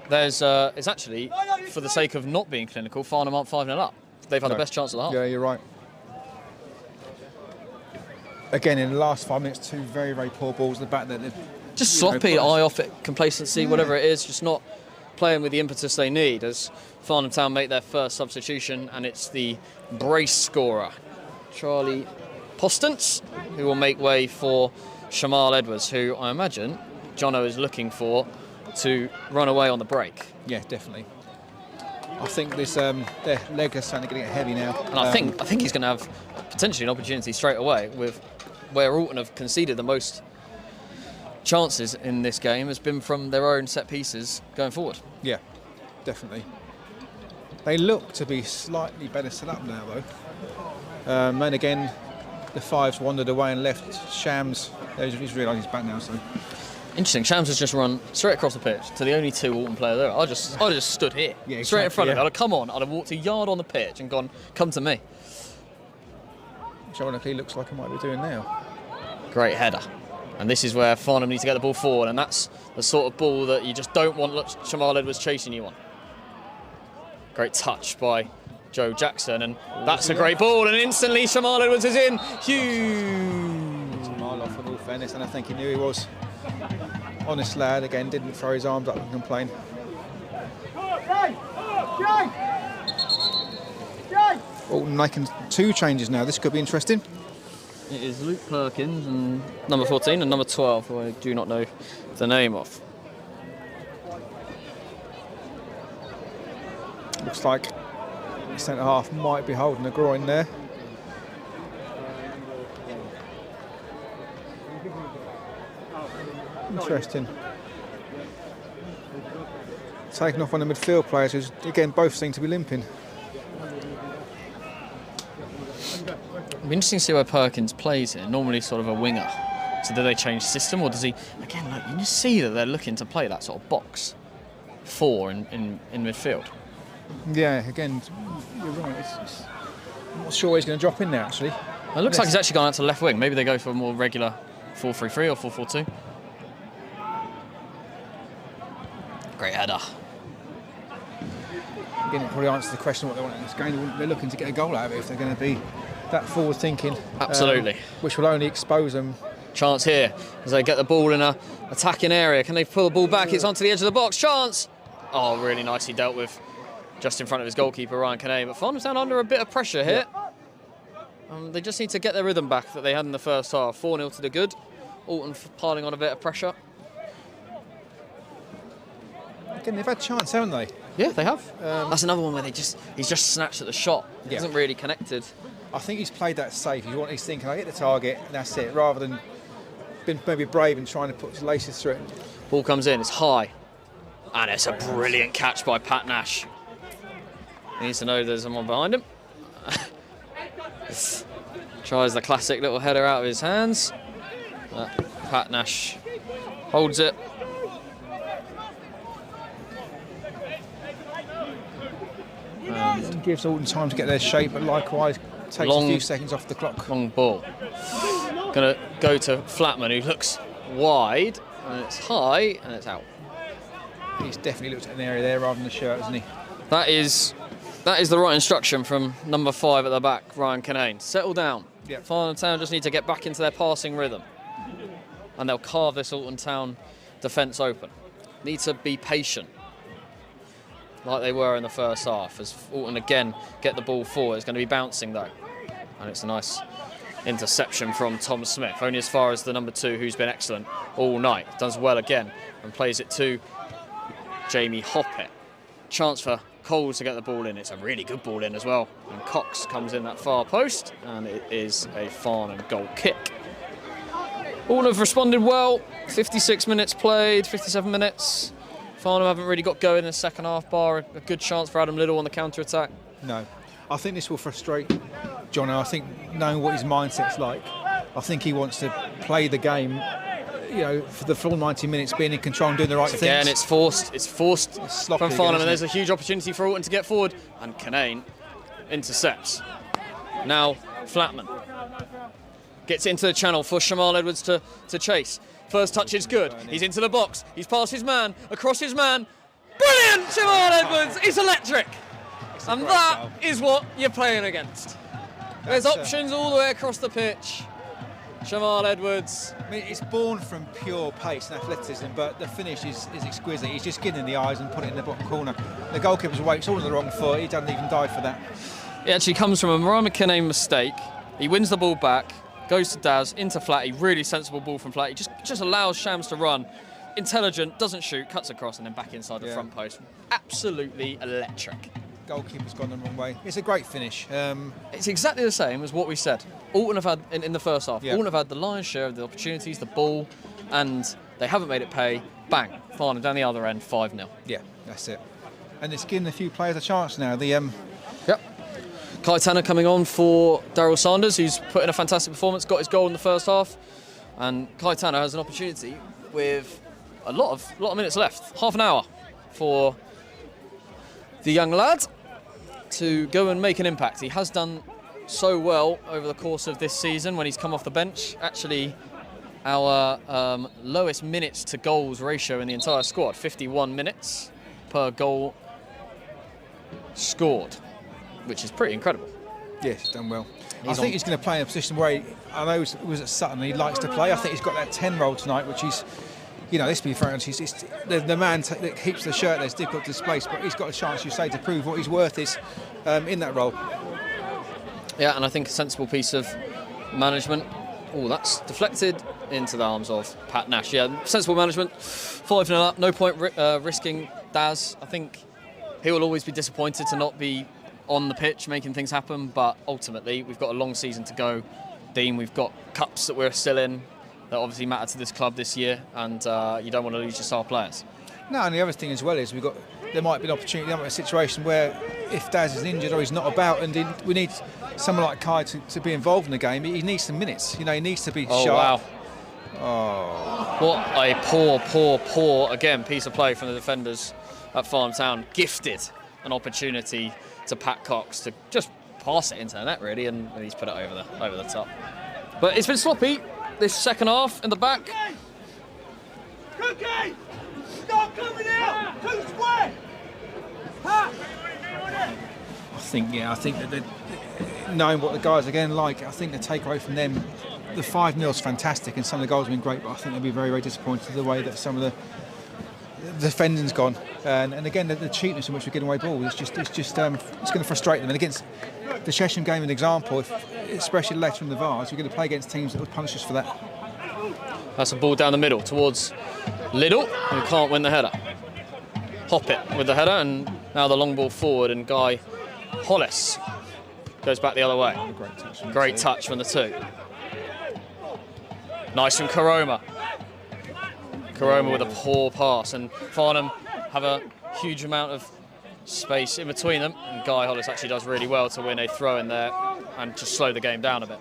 It's actually, for the sake of not being clinical, Farnham aren't 5-0 up. They've had the best chance of the half. Yeah, you're right. Again, in the last 5 minutes, two very, very poor balls. The back that just sloppy, eye off it, complacency, whatever it is, just not playing with the impetus they need as Farnham Town make their first substitution, and it's the brace scorer, Charlie Postance, who will make way for Shamal Edwards, who I imagine Jono is looking for to run away on the break. Yeah, definitely. I think this their leg is starting to get heavy now. And I think he's going to have potentially an opportunity straight away, with where Alton have conceded the most chances in this game has been from their own set pieces going forward. Yeah, definitely. They look to be slightly better set up now, though. And again, the fives wandered away and left Shams. He's realised he's back now, so. Interesting. Shams has just run straight across the pitch to the only two Alton player there. I just stood here, yeah, exactly, straight in front of yeah. him. I'd have come on, I'd have walked a yard on the pitch and gone, come to me. Which ironically looks like he might be doing now. Great header. And this is where Farnham need to get the ball forward, and that's the sort of ball that you just don't want Shamal Edwards chasing you on. Great touch by Joe Jackson, and that's a great ball, and instantly Shamal Edwards is in. Huge! It's a mile off, in all fairness, and I think he knew he was. Honest lad, again, didn't throw his arms up and complain. Alton making two changes now. This could be interesting. It is Luke Perkins and number 14 and number 12, who I do not know the name of. Looks like the centre half might be holding a groin there. Interesting. Taking off one of the midfield players, who's again both seem to be limping. It'll be interesting to see where Perkins plays here. Normally sort of a winger. So do they change system, or does he, again, like, you just see that they're looking to play that sort of box 4 in midfield. Yeah, again, you're right. I'm not sure where he's going to drop in there, actually. It looks like he's actually gone out to left wing. Maybe they go for a more regular 4-3-3 or 4-4-2. Great header. Again, it probably answers the question what they want in this game. They're looking to get a goal out of it if they're going to be that forward thinking. Absolutely. Which will only expose them. Chance here as they get the ball in a attacking area. Can they pull the ball back? It's onto the edge of the box. Chance! Oh, really nicely dealt with just in front of his goalkeeper, Ryan Canay. But Farnham's down under a bit of pressure here. They just need to get their rhythm back that they had in the first half. 4-0 to the good. Alton piling on a bit of pressure. Again, they've had chance, haven't they? Yeah, they have. That's another one where he's just snatched at the shot. Yeah. He hasn't really connected. I think he's played that safe. He's thinking, I hit the target, and that's it, rather than been maybe brave and trying to put his laces through it. Ball comes in, it's high. And it's a brilliant catch by Pat Nash. He needs to know there's someone behind him. Tries the classic little header out of his hands. Pat Nash holds it. Gives Alton time to get their shape, but likewise takes a few seconds off the clock. Long ball. Going to go to Flatman, who looks wide, and it's high, and it's out. He's definitely looked at an area there rather than the shirt, hasn't he? That is the right instruction from number 5 at the back, Ryan Canane. Settle down. Yep. Farnham Town just need to get back into their passing rhythm, and they'll carve this Alton Town defence open. Need to be patient, like they were in the first half, as Alton again get the ball forward. It's going to be bouncing though, and it's a nice interception from Tom Smith, only as far as the number 2, who's been excellent all night. Does well again and plays it to Jamie Hoppett. Chance for Coles to get the ball in. It's a really good ball in as well, and Cox comes in that far post, and it is a Farnham goal kick. Alton have responded well. 56 minutes played, 57 minutes. Farnham haven't really got going in the second half, bar a good chance for Adam Little on the counter-attack. No. I think this will frustrate John. I think knowing what his mindset's like, I think he wants to play the game, for the full 90 minutes, being in control and doing the right things. Again, it's forced sloppy from Farnham, again, and there's a huge opportunity for Alton to get forward, and Canane intercepts. Now Flatman gets into the channel for Shamal Edwards to chase. First touch is good. He's into the box. He's past his man, across his man. Brilliant, Shamal Edwards. He's electric. And that is what you're playing against. There's options all the way across the pitch. Shamal Edwards. I mean, it's born from pure pace and athleticism, but the finish is exquisite. He's just getting in the eyes and putting it in the bottom corner. The goalkeeper's away. It's all on the wrong foot. He doesn't even dive for that. It actually comes from a Mariah McKinney mistake. He wins the ball back, goes to Daz, into Flatty. Really sensible ball from Flatty. Just allows Shams to run. Intelligent, doesn't shoot, cuts across and then back inside the front post. Absolutely electric. Goalkeeper's gone the wrong way. It's a great finish. It's exactly the same as what we said. Alton have had in the first half. Alton have had the lion's share of the opportunities, the ball, and they haven't made it pay. Bang, Farnham down the other end, 5-0. Yeah, that's it. And it's giving a few players a chance now. Kai Tanner coming on for Daryl Sanders, who's put in a fantastic performance, got his goal in the first half, and Kai Tanner has an opportunity with a lot of minutes left, half an hour for the young lad to go and make an impact. He has done so well over the course of this season when he's come off the bench. Actually, our lowest minutes to goals ratio in the entire squad, 51 minutes per goal scored, which is pretty incredible. Yes, he's done well. I think he's going to play in a position where I know it was at Sutton, he likes to play. I think he's got that 10 role tonight, which is, let's be fair, he's the man that keeps the shirt that's difficult to displace, but he's got a chance, you say, to prove what his worth is in that role. Yeah, and I think a sensible piece of management. Oh, that's deflected into the arms of Pat Nash. Yeah, sensible management. 5-0 up, no point risking Daz. I think he will always be disappointed to not be on the pitch making things happen, but ultimately we've got a long season to go. Dean, we've got cups that we're still in that obviously matter to this club this year, and you don't want to lose your star players. No, and the other thing as well is there might be an opportunity, a situation where if Daz is injured or he's not about, and we need someone like Kai to be involved in the game, he needs some minutes. He needs to be sharp. Wow. Oh, what a poor again piece of play from the defenders at Farnham Town. Gifted an opportunity to Pat Cox to just pass it into the net, really, and he's put it over the top. But it's been sloppy this second half in the back. Cookie! Stop coming out! Too square! Ha! I think that knowing what the guys are again like, I think the takeaway from them, the 5-0 is fantastic, and some of the goals have been great, but I think they'll be very, very disappointed with the way that some of the defending's gone, and again the cheapness in which we're getting away balls. It's going to frustrate them. And against the Chesham game, an example, especially later in the Vars, we're going to play against teams that will punish us for that. That's a ball down the middle towards Liddell, who can't win the header. Hop it with the header, and now the long ball forward, and Guy Hollis goes back the other way. Great touch from the two. Nice from Karoma. Karoma with a poor pass, and Farnham have a huge amount of space in between them, and Guy Hollis actually does really well to win a throw in there and just slow the game down a bit.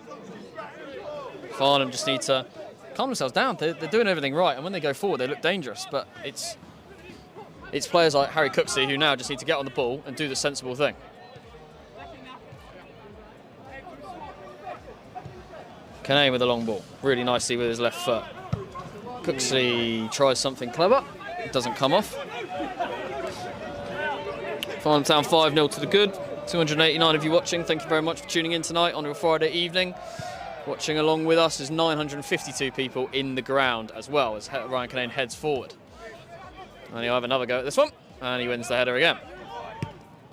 Farnham just need to calm themselves down. They're doing everything right, and when they go forward they look dangerous, but it's players like Harry Cooksey who now just need to get on the ball and do the sensible thing. Canane with a long ball, really nicely with his left foot. Cooksey tries something clever, it doesn't come off. Farnham Town 5-0 to the good. 289 of you watching, thank you very much for tuning in tonight on your Friday evening. Watching along with us is 952 people in the ground as well as Ryan Canane heads forward. And he'll have another go at this one, and he wins the header again.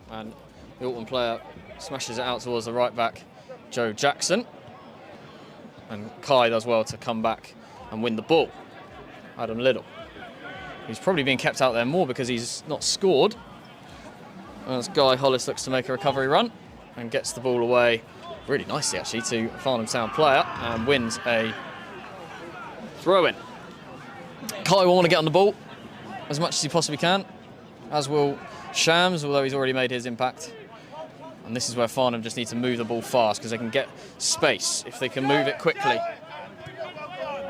And the Alton player smashes it out towards the right back, Joe Jackson. And Kai does well to come back and win the ball. Adam Liddell, who's probably being kept out there more because he's not scored. As Guy Hollis looks to make a recovery run and gets the ball away really nicely actually to a Farnham Town player and wins a Throw in. Kai will want to get on the ball as much as he possibly can, as will Shams, although he's already made his impact. And this is where Farnham just need to move the ball fast because they can get space if they can move it quickly.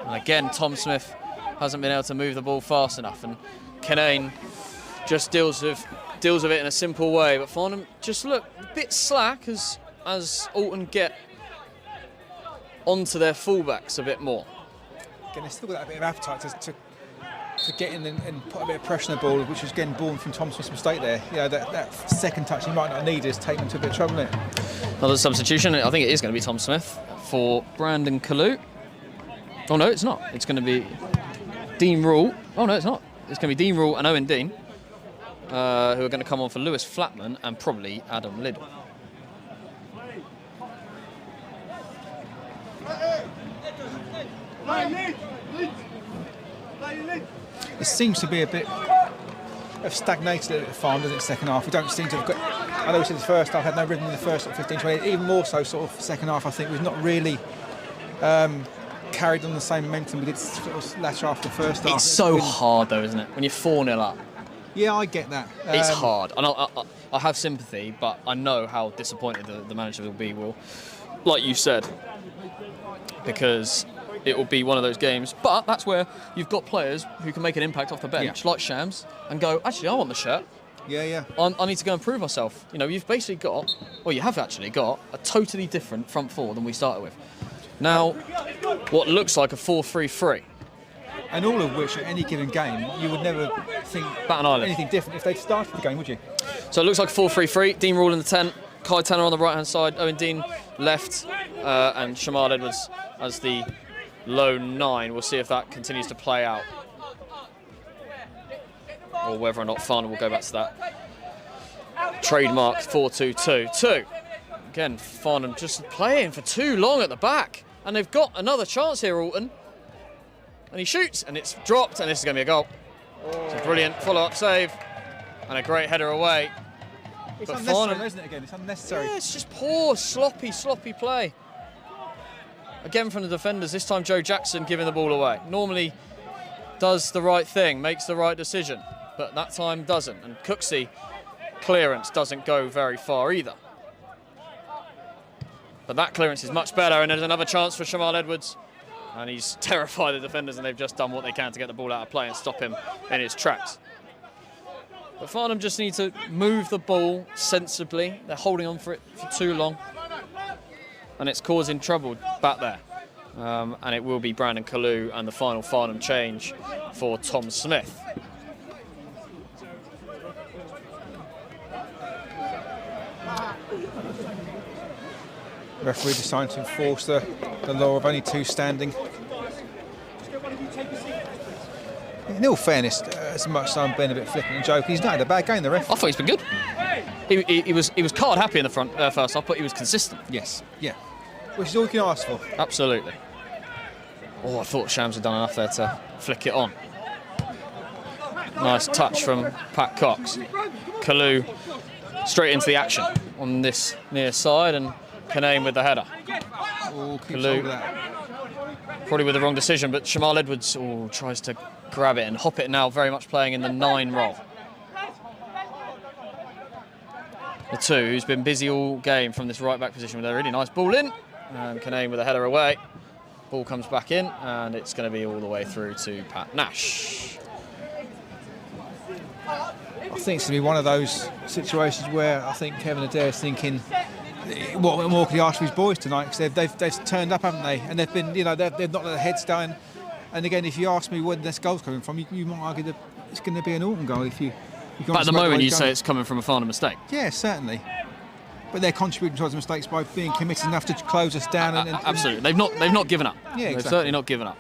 And again, Tom Smith hasn't been able to move the ball fast enough, and Kinane just deals with it in a simple way. But Farnham just look a bit slack as Alton get onto their fullbacks a bit more. Again, they've still got that bit of appetite to get in and put a bit of pressure on the ball, which was again born from Tom Smith's mistake there. You know, that second touch he might not need is taking them to a bit of trouble, isn't it? Another substitution. I think it is going to be Tom Smith for Brandon Kalu. Oh no, it's not. It's going to be Dean Rule. Oh no, it's not. It's going to be Dean Rule and Owen Dean, who are going to come on for Lewis Flatman and probably Adam Liddell. It seems to be a bit of stagnated at the farm, doesn't it, second half? We don't seem to have got... I know we said the first half had no rhythm in the first 15, 20, even more so sort of second half, I think, we've not really carried on the same momentum we did sort of latter after the first half. It's so hard though, isn't it? When you're 4-0 up. Yeah, I get that. It's hard. And I have sympathy, but I know how disappointed the manager will be, like you said, because it will be one of those games. But that's where you've got players who can make an impact off the bench, like Shams, and go, actually, I want the shirt. Yeah. I need to go and prove myself. You know, you've basically got, well, you have actually got a totally different front four than we started with. Now, what looks like a 4-3-3. And all of which, at any given game, you would never think anything different if they'd started the game, would you? So it looks like a 4-3-3. Dean Rule in the 10, Kai Tanner on the right-hand side, Owen Dean left, and Shamal Edwards as the lone 9. We'll see if that continues to play out, or whether or not Farnham will go back to that trademark 4-2-2. Again, Farnham just playing for too long at the back, and they've got another chance here, Alton. And he shoots, and it's dropped, and this is going to be a goal. It's a brilliant follow-up save, and a great header away. It's but unnecessary, Farnham, isn't it, again? It's unnecessary. Yeah, it's just poor, sloppy play. Again from the defenders, this time Joe Jackson giving the ball away. Normally does the right thing, makes the right decision, but that time doesn't. And Cooksey clearance doesn't go very far either. But that clearance is much better, and there's another chance for Shamal Edwards. And he's terrified the defenders, and they've just done what they can to get the ball out of play and stop him in his tracks. But Farnham just need to move the ball sensibly. They're holding on for it for too long, and it's causing trouble back there. And it will be Brandon Kalu and the final Farnham change for Tom Smith. The referee decided to enforce the law of only 2 standing. In all fairness, as much as I'm being a bit flippant and joking, he's not had a bad game, the ref. I thought he's been good. He was card happy in the front first half, but he was consistent. Yes, yeah. Which is all you can ask for. Absolutely. Oh, I thought Shams had done enough there to flick it on. Nice touch from Pat Cox. Kalu straight into the action on this near side, and Kinane with the header. Oh, Kalu, probably with the wrong decision, but Shamal Edwards tries to grab it and hop it now, very much playing in the 9 role. The 2, who's been busy all game from this right-back position with a really nice ball in, and Kinane with a header away. Ball comes back in, and it's going to be all the way through to Pat Nash. I think it's going to be one of those situations where I think Kevin Adair is thinking, what more could he ask for his boys tonight? Because they've turned up, haven't they? And they've been, they've not let their heads down. And again, if you ask me where this goal's coming from, you might argue that it's going to be an Alton goal if you. But at the moment, you say it's coming from a Farnham mistake. Yeah, certainly. But they're contributing towards the mistakes by being committed enough to close us down. Absolutely, they've not given up. Yeah, exactly. They've certainly not given up.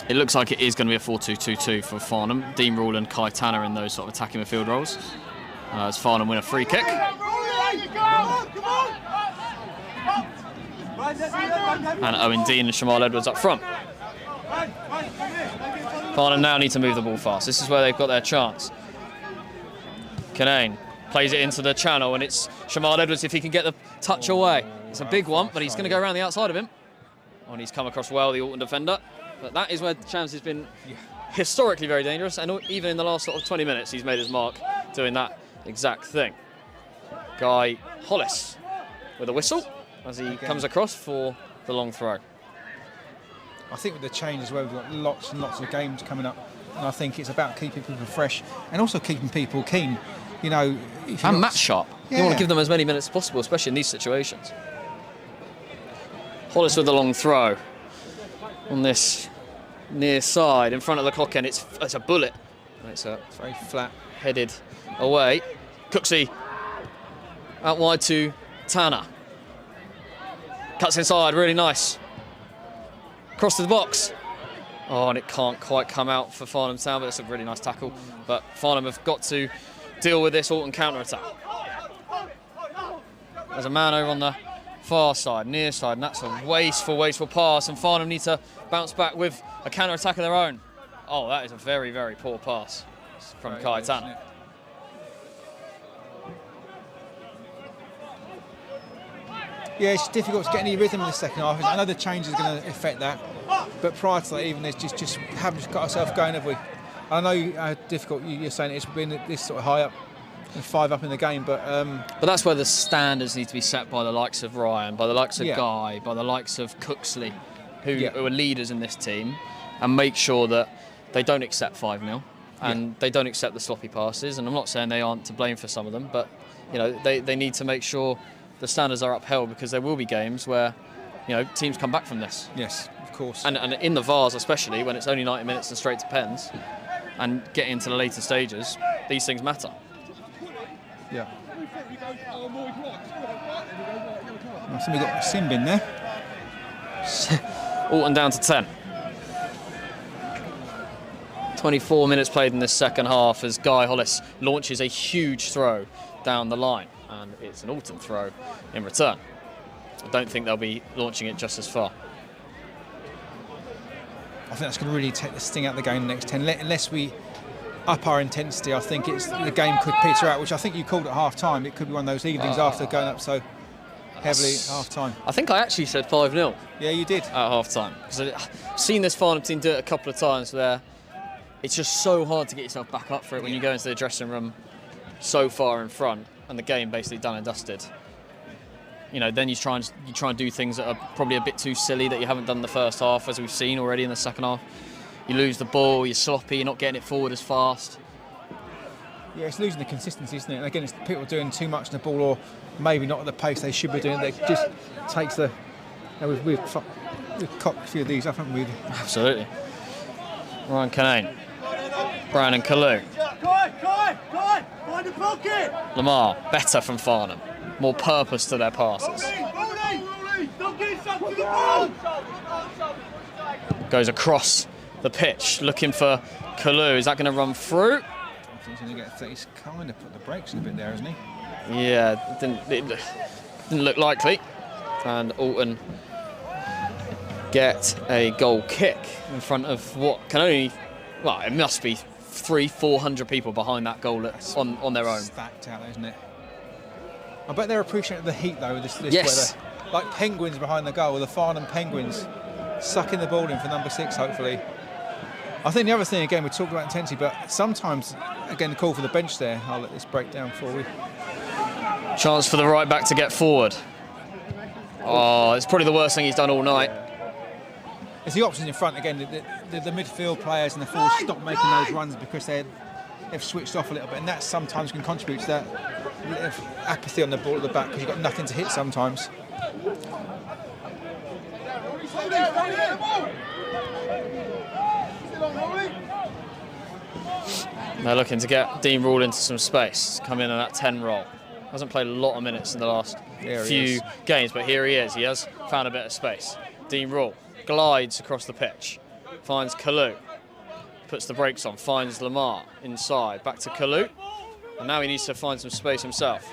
It looks like it is going to be a 4-2-2-2 for Farnham. Dean Rule and Kai Tanner in those sort of attacking midfield roles. As Farnham win a free kick. And Owen Dean and Shamal Edwards up front. Farnham now need to move the ball fast. This is where they've got their chance. Kinane plays it into the channel, and it's Shamal Edwards if he can get the touch away. It's a big one, but he's going to go around the outside of him. Oh, and he's come across well, the Alton defender. But that is where Shams has been historically very dangerous, and even in the last sort of 20 minutes, he's made his mark doing that exact thing. Guy Hollis with a whistle as he comes across for the long throw. I think with the change as well, we've got lots and lots of games coming up, and I think it's about keeping people fresh and also keeping people keen. You know, and match sharp. You want to give them as many minutes as possible, especially in these situations. Hollis with the long throw on this near side in front of the clock end. It's a bullet. It's very flat headed away. Cooksey out wide to Tanner. Cuts inside, really nice. Cross to the box. Oh, and it can't quite come out for Farnham Town, but it's a really nice tackle. But Farnham have got to deal with this Alton counter-attack. There's a man over on the far side, near side, and that's a wasteful pass, and Farnham need to bounce back with a counter-attack of their own. Oh, that is a very, very poor pass from Kai Tanner. Yeah, it's difficult to get any rhythm in the second half. I know the change is going to affect that, but prior to that, even there's just haven't got ourselves going, have we? I know how difficult you're saying it's been this sort of high up and 5 up in the game, but that's where the standards need to be set by the likes of Ryan, by the likes of Guy, by the likes of Cooksley, who are leaders in this team, and make sure that they don't accept 5-0 and they don't accept the sloppy passes. And I'm not saying they aren't to blame for some of them, but you know they need to make sure the standards are upheld, because there will be games where teams come back from this. Yes, of course. And in the VARs, especially when it's only 90 minutes and straight to pens, and getting into the later stages, these things matter. Yeah. I think we've got a sin bin there. Alton down to 10. 24 minutes played in this second half as Guy Hollis launches a huge throw down the line, and it's an Alton throw in return. I don't think they'll be launching it just as far. I think that's going to really take the sting out of the game the next 10. Unless we up our intensity, I think the game could peter out, which I think you called at half-time. It could be one of those evenings after going up so heavily at half-time. I think I actually said 5-0. Yeah, you did. At half-time. Because I've seen this Farnham team do it a couple of times where it's just so hard to get yourself back up for it when you go into the dressing room so far in front and the game basically done and dusted. Then you try and do things that are probably a bit too silly that you haven't done in the first half, as we've seen already in the second half. You lose the ball, you're sloppy, you're not getting it forward as fast. Yeah, it's losing the consistency, isn't it? And again, it's people doing too much in the ball, or maybe not at the pace they should be doing. It just takes the... We've cocked a few of these up, haven't we? Absolutely. Ryan Canane, Brandon Kalu. Find the pocket! Lamar, better from Farnham. More purpose to their passes. Goes across the pitch, looking for Kalu. Is that going to run through? I think he's going to get... He's kind of put the brakes in a bit there, hasn't he? Yeah, it didn't look likely. And Alton get a goal kick in front of what can only... Well, it must be 300-400 people behind that goal on their own. Stacked out, isn't it? I bet they're appreciating the heat though. This Yes. weather, like penguins behind the goal, the Farnham Penguins sucking the ball in for number 6. Hopefully, I think the other thing again we talked about intensity, but sometimes again the call for the bench there. I'll let this break down for you. Chance for the right back to get forward. Oh, it's probably the worst thing he's done all night. It's the options in front again. The midfield players and the forwards stop making those runs because they've switched off a little bit, and that sometimes can contribute to that apathy on the ball at the back because you've got nothing to hit sometimes. They're looking to get Dean Rule into some space, come in on that 10 role. Hasn't played a lot of minutes in the last few games, but here he is. He has found a bit of space. Dean Rule glides across the pitch, finds Kalu, puts the brakes on, finds Lamar inside, back to Kalu, and now he needs to find some space himself.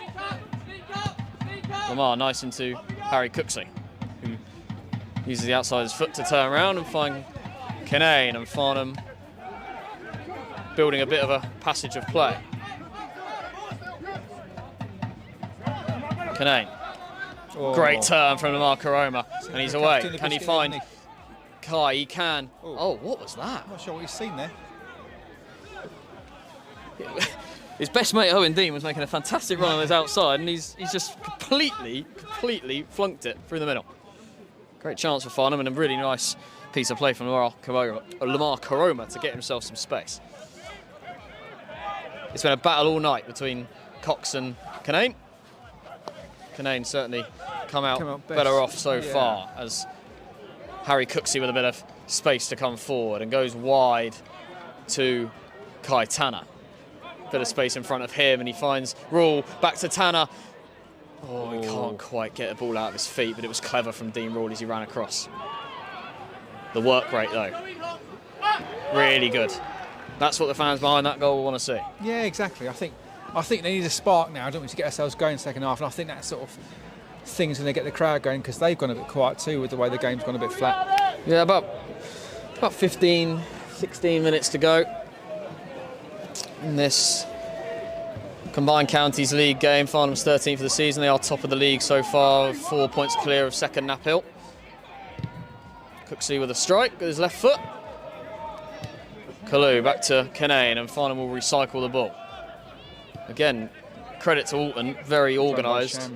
Lamar nice into Harry Cooksey, who uses the outsider's foot to turn around and find Canane, and Farnham building a bit of a passage of play. Canane Great turn from Lamar Karoma, and he's away. Can he find underneath. Kai? He can. Oh. Oh, what was that? I'm not sure what he's seen there. His best mate Owen Dean was making a fantastic run on his outside, and he's just completely flunked it through the middle. Great chance for Farnham, and a really nice piece of play from Lamar Karoma to get himself some space. It's been a battle all night between Cox and Canane. Canane certainly come out better off so far, as Harry Cooksey with a bit of space to come forward and goes wide to Kai Tanner. Bit of space in front of him, and he finds Rule back to Tanner. Oh, he can't quite get the ball out of his feet, but it was clever from Dean Rule as he ran across. The work rate, though, really good. That's what the fans behind that goal want to see. Yeah, exactly. I think they need a spark now, don't we, to get ourselves going second half, and I think that sort of thing's going to get the crowd going, because they've gone a bit quiet too with the way the game's gone a bit flat. Yeah, about 15, 16 minutes to go in this Combined Counties League game. Farnham's 13th of the season. They are top of the league so far, 4 points clear of second Nap Hill. Cooksey with a strike with his left foot. Kalu back to Canane, and Farnham will recycle the ball. Again, credit to Alton, very organised.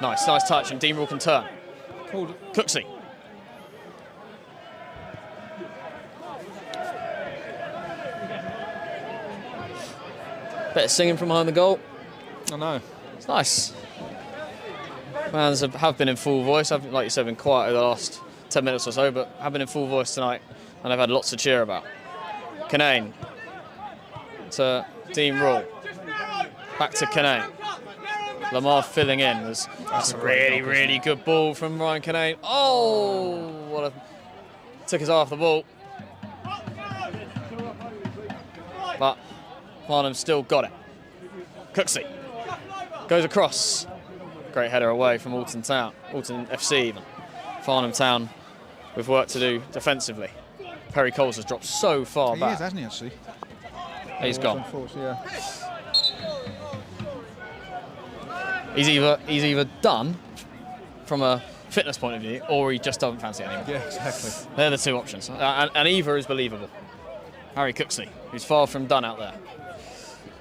Nice touch, and Dean Rule can turn. Cooksey. Better singing from behind the goal. I know. It's nice. Fans have been in full voice. I've, like you said, been quiet over the last 10 minutes or so, but have been in full voice tonight, and I've had lots to cheer about. Canane to Dean Rule. Back to Canane. Lamar filling in. That's a really good ball from Ryan Canane. Oh, took his eye off the ball. But Farnham still got it. Cooksey goes across. Great header away from Alton Town. Alton FC even. Farnham Town with work to do defensively. Perry Coles has dropped so far back. He is, hasn't he, actually? He's gone. Yeah. He's either done from a fitness point of view, or he just doesn't fancy it anymore. Yeah, exactly. They're the two options, and either is believable. Harry Cooksey, who's far from done out there,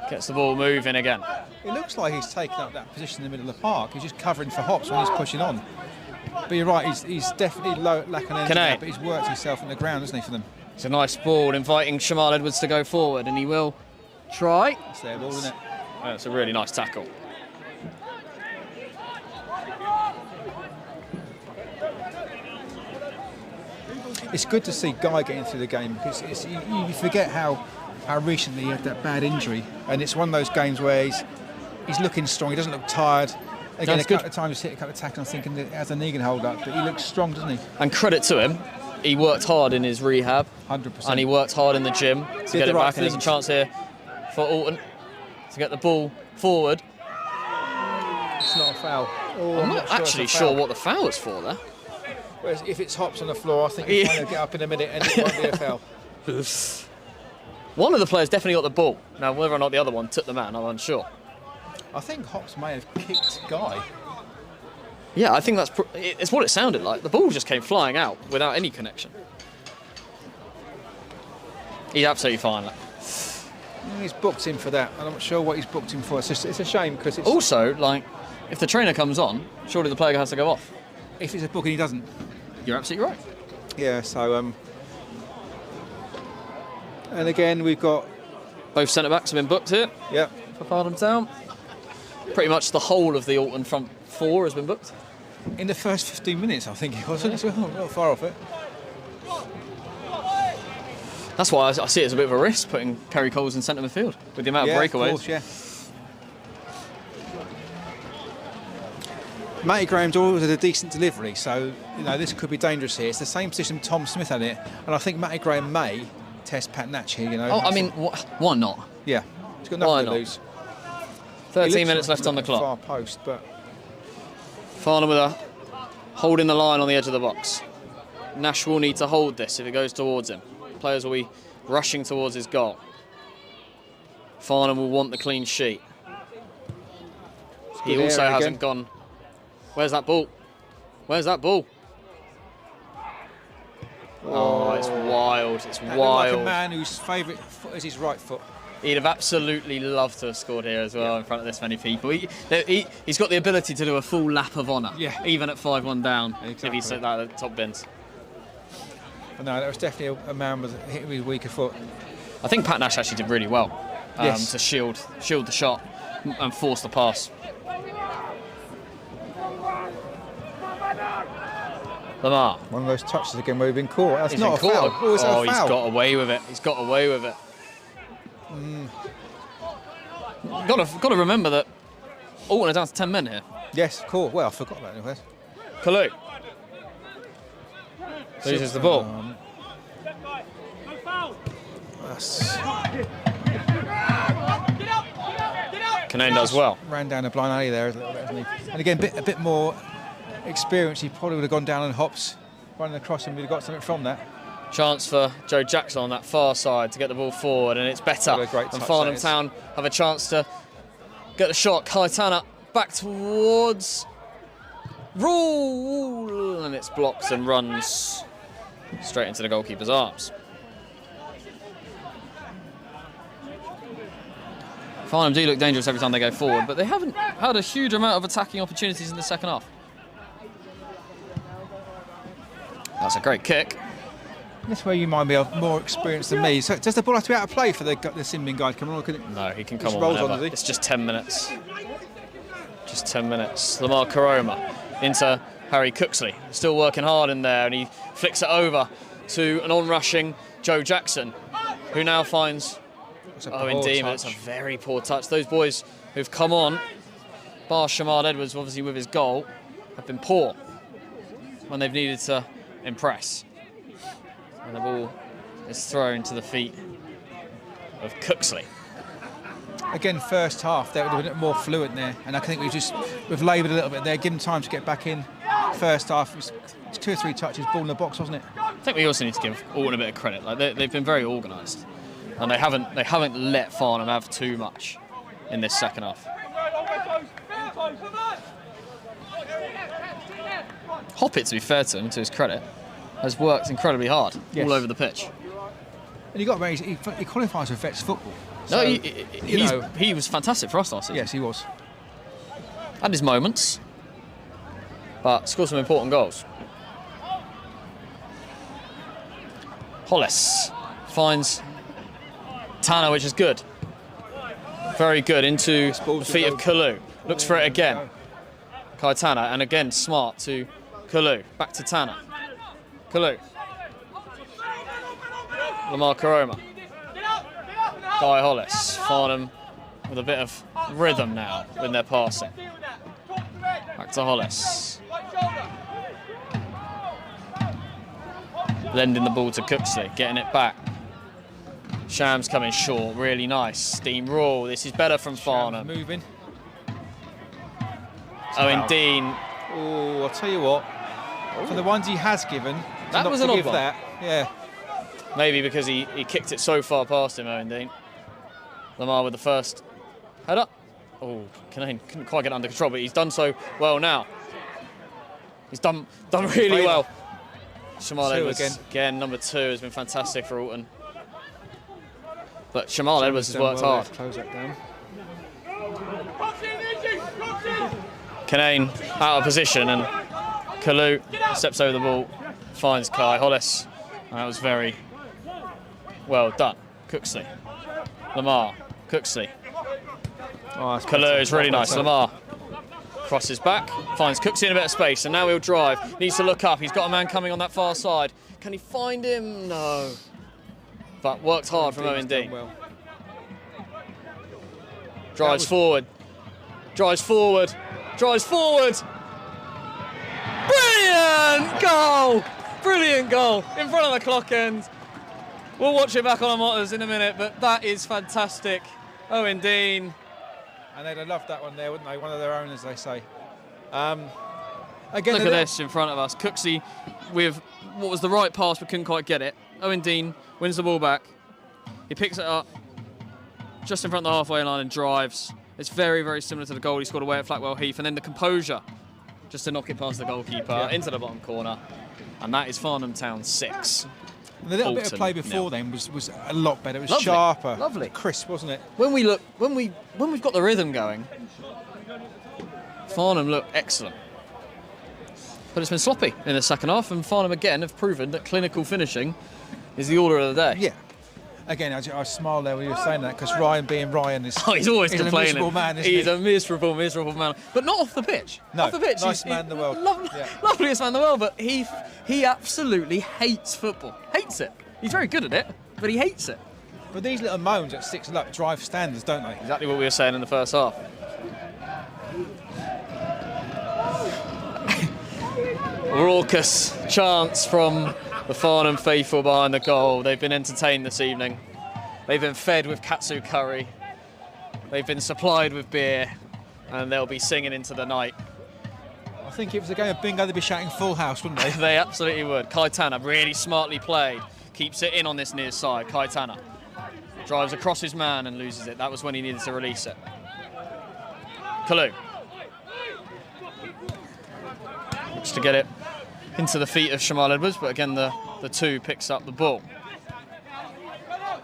gets the ball moving again. It looks like he's taken up that position in the middle of the park. He's just covering for Hops when he's pushing on. But you're right, he's definitely lacking energy there, but he's worked himself on the ground, hasn't he, for them? It's a nice ball, inviting Shamal Edwards to go forward, and he will try. It's their ball, isn't it? That's a really nice tackle. It's good to see Guy getting through the game, because you forget how recently he had that bad injury, and it's one of those games where he's looking strong. He doesn't look tired. Again, a couple of times he's hit a couple of tackles. I'm thinking that he has a knee can hold up, but he looks strong, doesn't he? And credit to him, he worked hard in his rehab. 100%. And he worked hard in the gym to get it back. And there's a chance here for Alton to get the ball forward. It's not a foul. I'm not actually sure what the foul is for there. Whereas if it's Hops on the floor, I think he's going to get up in a minute and it won't be a foul. One of the players definitely got the ball. Now, whether or not the other one took the man, I'm unsure. I think Hops may have kicked Guy. Yeah, I think it's what it sounded like. The ball just came flying out without any connection. He's absolutely fine. He's booked him for that. I'm not sure what he's booked him for. It's a shame, because it's... Also, like, if the trainer comes on, surely the player has to go off. If it's a book and he doesn't. You're absolutely right. Yeah, so... And again, we've got... Both centre-backs have been booked here. Yep. For Farnham Town. Pretty much the whole of the Alton front four has been booked. In the first 15 minutes, I think it wasn't. So not far off it. That's why I see it as a bit of a risk putting Perry Coles in centre midfield with the amount of breakaways. Of course, yeah. Matty Graham's always had a decent delivery, so this could be dangerous here. It's the same position Tom Smith had it, and I think Matty Graham may test Pat Natch here. Oh, I mean, why not? Yeah, he's got nothing to lose. 13 minutes left on the clock. Far post, but Farnham with a holding the line on the edge of the box. Nash will need to hold this if it goes towards him. Players will be rushing towards his goal. Farnham will want the clean sheet. He also hasn't gone Where's that ball? Where's that ball? Oh, it's wild. It's That wild. looked like a man whose favourite foot is his right foot. He'd have absolutely loved to have scored here as well in front of this many people. He's got the ability to do a full lap of honour, even at 5-1 down, Exactly. if he set that at the top bins. But no, that was definitely a man with hit with a weaker foot. I think Pat Nash actually did really well Yes. to shield the shot and force the pass. Lamar. One of those touches again where we've been caught. That's He's not a been foul. caught. Oh, is that a He's foul? got away with it. He's got away with it. Got to remember that Alton are down to 10 men here. Yes, cool. Well, I forgot that anyway. Kalu loses the ball. That's Canane does well. ran down a blind alley there a little bit, hasn't he? And again, a bit more experience. He probably would have gone down on hops, running across, and we'd have got something from that. Chance for Joe Jackson on that far side to get the ball forward, and it's better. What a great And touch Farnham that is. Town have a chance to get the shot. Kaitana back towards Rule, and it's blocked and runs straight into the goalkeeper's arms. Farnham do look dangerous every time they go forward, but they haven't had a huge amount of attacking opportunities in the second half. That's a great kick. That's where you might be more experienced than me. So does the ball have to be out of play for the Simbin guy to come on? Or can it? No, he can Just come on rolls on, whenever. does he? It's just 10 minutes. Just 10 minutes. Lamar Karoma into Harry Cooksley. Still working hard in there, and he flicks it over to an on-rushing Joe Jackson, who now finds It's a Owen poor Dean. It's touch. a very poor touch. Those boys who've come on, bar Shamard Edwards, obviously with his goal, have been poor when they've needed to impress. And the ball is thrown to the feet of Cooksley. Again, first half, they would have been a bit more fluent there, and I think we've laboured a little bit there, given time to get back in. First half, it was 2 or 3 touches, ball in the box, wasn't it? I think we also need to give Alton a bit of credit. Like they've been very organised, and they haven't let Farnham have too much in this second half. Hoppit, to be fair to him, to his credit, has worked incredibly hard Yes. all over the pitch. And you got to remember, he qualifies for Vets football. No, So, he he was fantastic for us last season. Yes, he was. Had his moments, but scored some important goals. Hollis finds Tanner, which is good. Very good, into the feet of Kalu. Looks for it again. Kaitana, and again smart to Kalu. Back to Tanner. Kalu. Lamar Karoma. Guy Hollis. Farnham with a bit of rhythm now in their passing. Back to Hollis. Lending the ball to Cooksley, getting it back. Shams coming short, really nice. Steam roll. This is better from Farnham. Moving. Owen Dean. Oh, I'll tell you what. For the ones he has given, That not was to an odd give one. that. Yeah. Maybe because he kicked it so far past him, Owen Dean. Lamar with the first header. Oh, Canane couldn't quite get under control, but he's done so well now. He's done really Favour. well. Shamal Two Edwards, again, number 2, has been fantastic for Alton. But Shamal Edwards has Done worked well there hard. to close that down. Canane out of position, and Kalu steps over the ball, finds Kai Hollis. And that was very well done. Cooksley. Lamar. Cooksley. Oh, that's Kalu is really nice. better. Lamar crosses back, finds Cooksley in a bit of space, and now he'll drive. Needs to look up. He's got a man coming on that far side. Can he find him? No. But worked hard from Owen Dean's done Dean. well. Drives forward. Drives forward. Drives forward. Brilliant goal! Brilliant goal in front of the clock end. We'll watch it back on our monitors in a minute, but that is fantastic. Owen Dean. And they'd have loved that one there, wouldn't they? One of their own, as they say. Again, Look a at little- this in front of us. Cooksey with what was the right pass but couldn't quite get it. Owen Dean wins the ball back. He picks it up just in front of the halfway line and drives. It's very, very similar to the goal he scored away at Flackwell Heath. And then the composure just to knock it past the goalkeeper into the bottom corner, and that is Farnham Town 6. And the little bit of Alton, play before 0. then was a lot better. It was Lovely, sharper, lovely. crisp, wasn't it? When we've got the rhythm going, Farnham look excellent. But it's been sloppy in the second half, and Farnham again have proven that clinical finishing is the order of the day. Yeah. Again, I smiled there when you were saying that, because Ryan being Ryan is Oh, he's always he's complaining. a miserable man, isn't He's he? a miserable man. But not off the pitch. No, off the pitch, nicest man in the world. Yeah. Loveliest man in the world, but he absolutely hates football. Hates it. He's very good at it, but he hates it. But these little moans at 6-0 up drive standards, don't they? Exactly what we were saying in the first half. Raucous chants from the Farnham faithful behind the goal. They've been entertained this evening. They've been fed with katsu curry. They've been supplied with beer, and they'll be singing into the night. I think if it was a game of bingo, they'd be shouting full house, wouldn't they? They absolutely would. Kaitana really smartly played. Keeps it in on this near side. Kaitana drives across his man and loses it. That was when he needed to release it. Kalu. Looks to get it into the feet of Shamal Edwards, but again the two picks up the ball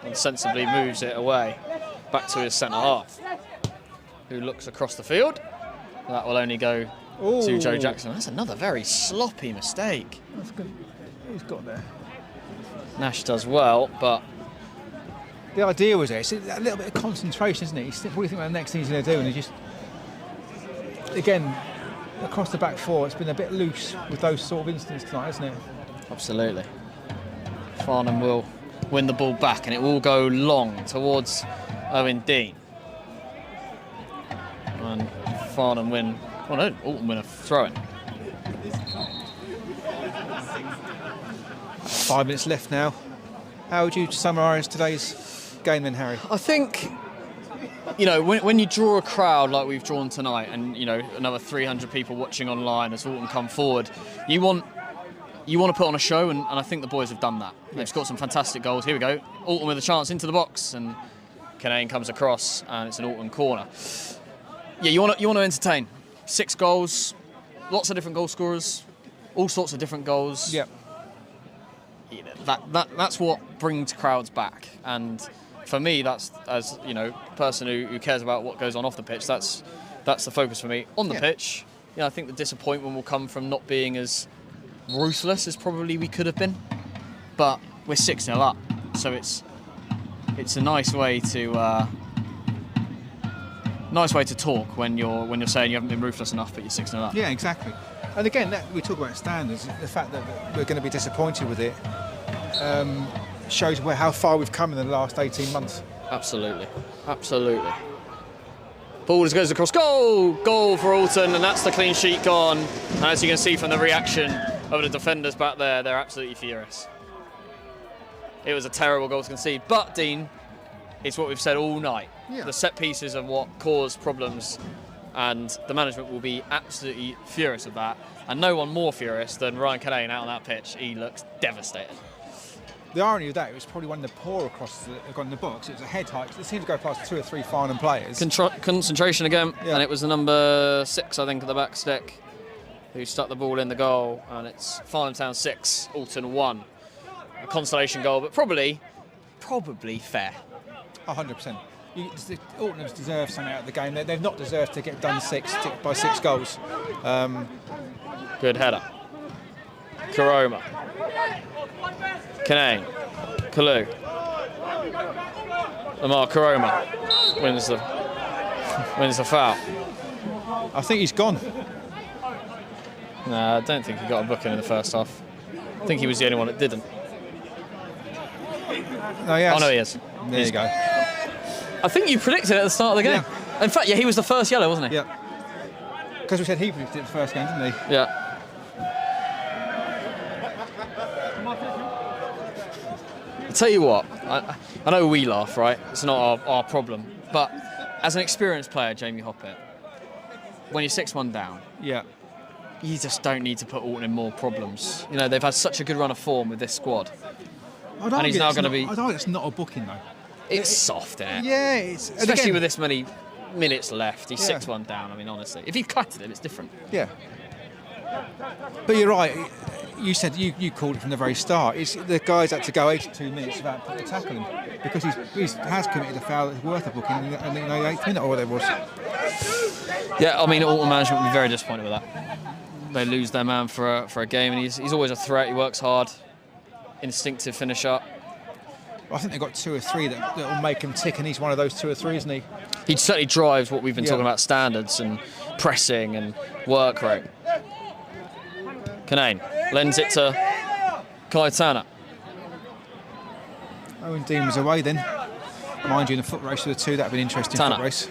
and sensibly moves it away back to his centre half, who looks across the field. That will only go to Joe Jackson. That's another very sloppy mistake. That's good. Who's got there? Nash does well, but The idea was there. It's a little bit of concentration, isn't it? He's probably thinking about the next thing he's going to do, and he just, again, across the back four, it's been a bit loose with those sort of incidents tonight, hasn't it? absolutely. Farnham will win the ball back, and it will go long towards Owen Dean. And Farnham win. Well, no, Alton win a throw-in. 5 minutes left now. How would you summarise today's game then, Harry? I think, you know, when you draw a crowd like we've drawn tonight, and you know another 300 people watching online as Alton come forward, you want to put on a show, and I think the boys have done that. They've scored some fantastic goals. Here we go, Alton with a chance into the box, and Canane comes across, and it's an Alton corner. Yeah, you want to entertain. 6 goals, lots of different goal scorers, all sorts of different goals. Yep. That's what brings crowds back, and for me, that's, as you know, person who cares about what goes on off the pitch. That's the focus for me. On the pitch, you know, I think the disappointment will come from not being as ruthless as probably we could have been, but we're 6-0 up, so it's a nice way to talk when you're saying you haven't been ruthless enough, but you're 6-0 up. Yeah, exactly. And again, we talk about standards. The fact that we're going to be disappointed with it shows how far we've come in the last 18 months. Absolutely. Ball just goes across. Goal for Alton, and that's the clean sheet gone. And as you can see from the reaction of the defenders back there, they're absolutely furious. It was a terrible goal to concede, but Dean, it's what we've said all night. Yeah. The set pieces are what cause problems, and the management will be absolutely furious of that. And no one more furious than Ryan Canane out on that pitch. He looks devastated. The irony of that, it was probably one of the poor across the box. It was a head height. It seemed to go past 2 or 3 Farnham players. Concentration again, Yeah. and it was the number 6, I think, at the back stick, who stuck the ball in the goal, and it's Farnham Town 6, Alton 1. A consolation goal, but probably fair. 100%. Alton has deserved something out of the game. They've not deserved to get done by 6 goals. Good header. Karoma. Canane. Kalu. Lamar Karoma wins the foul. I think he's gone. No, I don't think he got a booking in the first half. I think he was the only one that didn't. No, he has. Oh no, he is. There you go. I think you predicted it at the start of the game. Yeah. In fact, yeah, he was the first yellow, wasn't he? Yeah. Because we said he predicted it the first game, didn't he? Yeah. I'll tell you what, I know we laugh, right? It's not our problem. But as an experienced player, Jamie Hoppett, when you're 6-1 down, Yeah. you just don't need to put Alton in more problems. You know, they've had such a good run of form with this squad. And he's now going to be... I don't. It's not a booking though. It's soft, isn't it? Yeah, it's Especially again, with this many minutes left. He's Yeah. 6-1 down. I mean, honestly. If he cutted it, it's different. Yeah. But you're right. You said you called it from the very start. The guys had to go 82 minutes without putting a tackle in because he has committed a foul that's worth a booking in the 8th minute or whatever it was. Yeah, I mean, Alton management will be very disappointed with that. They lose their man for a game, and he's always a threat. He works hard, instinctive finisher. I think they've got 2 or 3 that will make him tick, and he's one of those 2 or 3, isn't he? He certainly drives what we've been talking about, standards and pressing and work rate. Canane lends it to Kaitana. Owen Dean was away then. Mind you, in the foot race for the 2, that'd be an interesting Tanner. foot race.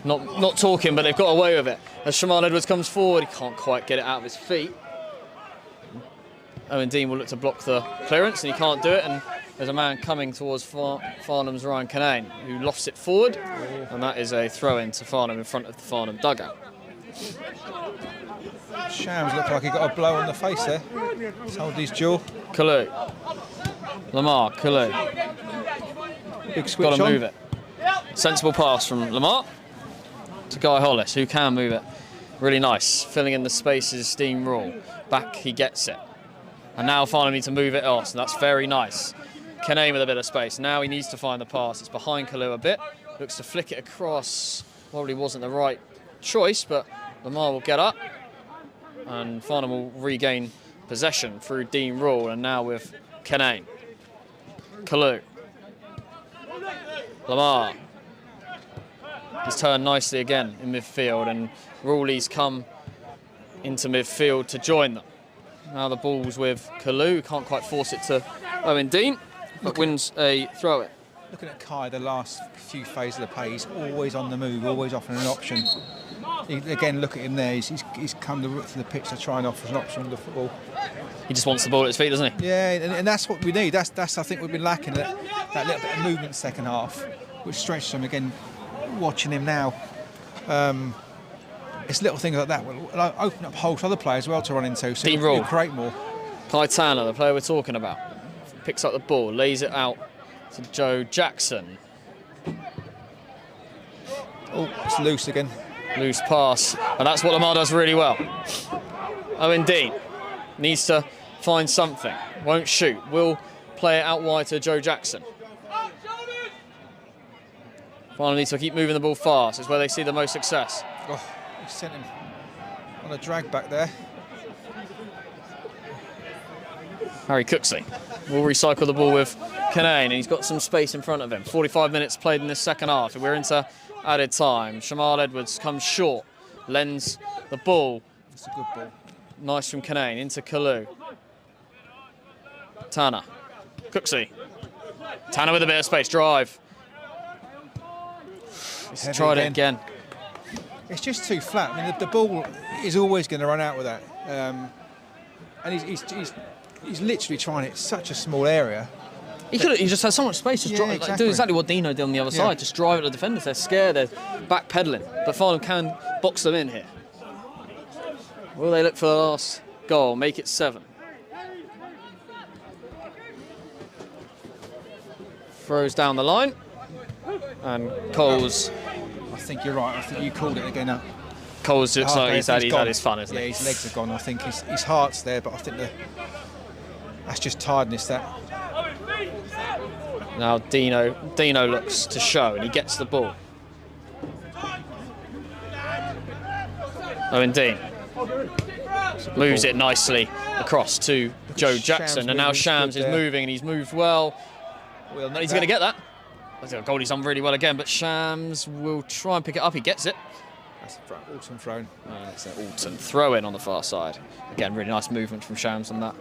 Not talking, but they've got away with it. As Shamal Edwards comes forward, he can't quite get it out of his feet. Owen Dean will look to block the clearance, and he can't do it. And there's a man coming towards Farnham's Ryan Canane, who lofts it forward, and that is a throw-in to Farnham in front of the Farnham dugout. Shams looked like he got a blow on the face there. Told his jaw. Kalu. Lamar, Kalu. Big switch Got to on. move it. Sensible pass from Lamar to Guy Hollis, who can move it. Really nice. Filling in the spaces, Dean Rule. Back, he gets it. And now Farnham need to move it off, so that's very nice. Canane with a bit of space. Now he needs to find the pass. It's behind Kalu a bit. Looks to flick it across. Probably wasn't the right choice, but Lamar will get up. And Farnham will regain possession through Dean Rule, and now with Canane. Kalu. Lamar. He's turned nicely again in midfield, and Rawley's come into midfield to join them. Now the ball's with Kalu, can't quite force it to Owen Dean, but wins a throw-in. Looking at Kai, the last few phases of the play, he's always on the move, always offering an option. Again, look at him there, he's come the width of the pitch to try and offer an option with the football. He just wants the ball at his feet, doesn't he? Yeah, and that's what we need. That's I think we've been lacking, that little bit of movement second half, which stretches him again. Watching him now, it's little things like that will open up holes for other players as well to run into, so he'll create more. Kaitana, the player we're talking about, picks up the ball, lays it out to Joe Jackson. Oh, it's loose again. Loose pass, and that's what Lamar does really well. Owen Dean needs to find something, won't shoot, will play it out wide to Joe Jackson. Farnham needs to keep moving the ball fast, it's where they see the most success. Oh, he sent him on a drag back there. Harry Cooksley will recycle the ball with Canane, and he's got some space in front of him. 45 minutes played in this second half, and we're into added time. Shamal Edwards comes short, lends the ball. It's a good ball. Nice from Canane, into Kalu. Tanner. Cooksley. Tanner with a bit of space, drive. He's tried it again. It's just too flat. I mean, the ball is always going to run out with that. And he's literally trying it such a small area. He just has so much space to drive. Exactly. Like, do exactly what Dino did on the other side. Just drive at the defenders. They're scared. They're backpedaling. But Farnham can box them in here. Will they look for the last goal? Make it 7. Throws down the line. And Coles. I think you're right. I think you called it again. Coles looks like he's had his fun, isn't he? Yeah, his legs are gone. I think his heart's there, but I think that's just tiredness. That. Now Dino looks to show, and he gets the ball. Owen Dean moves it nicely across to Joe Jackson, and now Shams is moving, and he's moved well. He's going to get that. Goldie's done really well again, but Shams will try and pick it up. He gets it. That's a Alton throw. It's an Alton throw in on the far side. Again, really nice movement from Shams on that.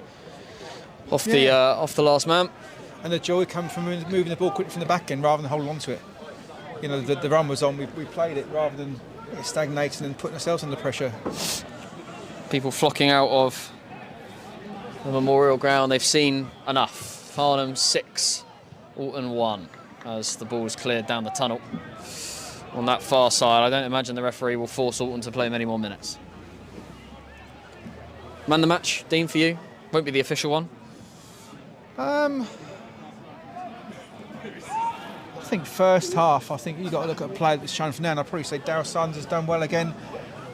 Off the last man. And the joy comes from moving the ball quickly from the back end rather than holding on to it. You know, the run was on. We played it rather than stagnating and putting ourselves under pressure. People flocking out of the Memorial Ground. They've seen enough. Farnham 6, Alton 1. As the ball's cleared down the tunnel on that far side. I don't imagine the referee will force Alton to play many more minutes. Man the match, Dean, for you? Won't be the official one. I think first half, I think you've got to look at a play that's shown from now, and I'd probably say Daryl Sons has done well again.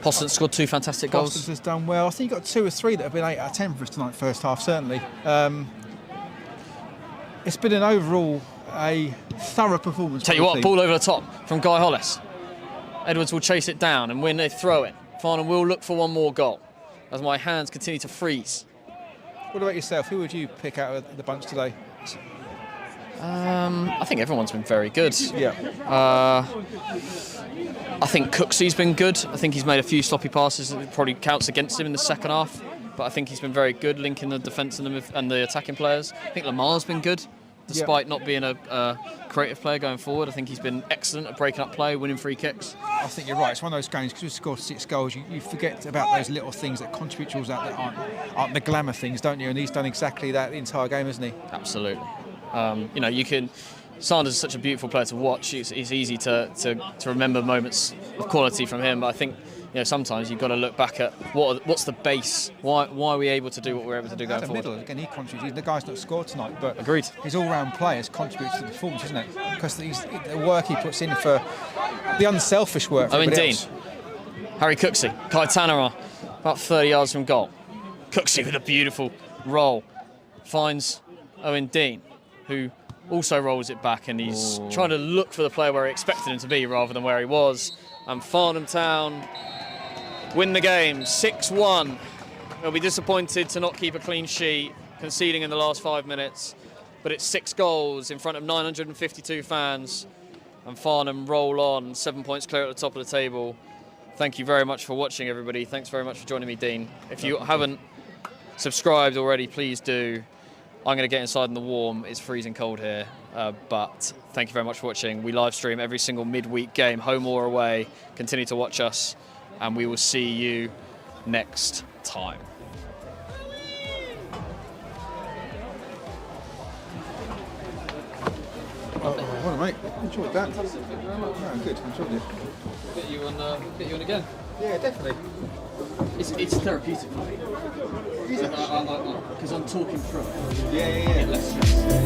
Poston scored 2 fantastic goals. Boston has done well. I think he got 2 or 3 that have been 8 out of 10 for us tonight, first half, certainly. It's been an overall a thorough performance. Tell you what, ball over the top from Guy Hollis. Edwards will chase it down, and when they throw it, Farnham will look for one more goal as my hands continue to freeze. What about yourself? Who would you pick out of the bunch today? I think everyone's been very good. Yeah. I think Cooksy's been good. I think he's made a few sloppy passes that probably counts against him in the second half. But I think he's been very good linking the defence and the attacking players. I think Lamar's been good, despite not being a creative player going forward. I think he's been excellent at breaking up play, winning free kicks. I think you're right. It's one of those games, because we scored 6 goals, you forget about those little things that contribute towards that aren't the glamour things, don't you? And he's done exactly that the entire game, hasn't he? Absolutely. Sanders is such a beautiful player to watch. It's easy to remember moments of quality from him, but I think sometimes you've got to look back at what's the base. Why are we able to do what we're able to do going forward? Middle, again, he contributes. The guy's not scored tonight, but agreed. His all-round play has contributed to the performance, isn't it? Because the work he puts in for the unselfish work. For Dean, else. Harry Cooksey, Kai Tannerer, about 30 yards from goal. Cooksey with a beautiful roll finds Owen Dean, who also rolls it back, and he's trying to look for the player where he expected him to be rather than where he was. And Farnham Town win the game 6-1. They'll be disappointed to not keep a clean sheet, conceding in the last 5 minutes, but it's 6 goals in front of 952 fans, and Farnham roll on 7 points clear at the top of the table. Thank you very much for watching, everybody. Thanks very much for joining me, Dean. If you haven't subscribed already, please do. I'm going to get inside in the warm. It's freezing cold here, but thank you very much for watching. We live stream every single midweek game, home or away. Continue to watch us, and we will see you next time. Hold on, mate. Enjoyed that. No, good. Enjoyed it. Get you on again. Yeah, definitely. It's therapeutic for me. Because I'm talking through it. Yeah. Less stress.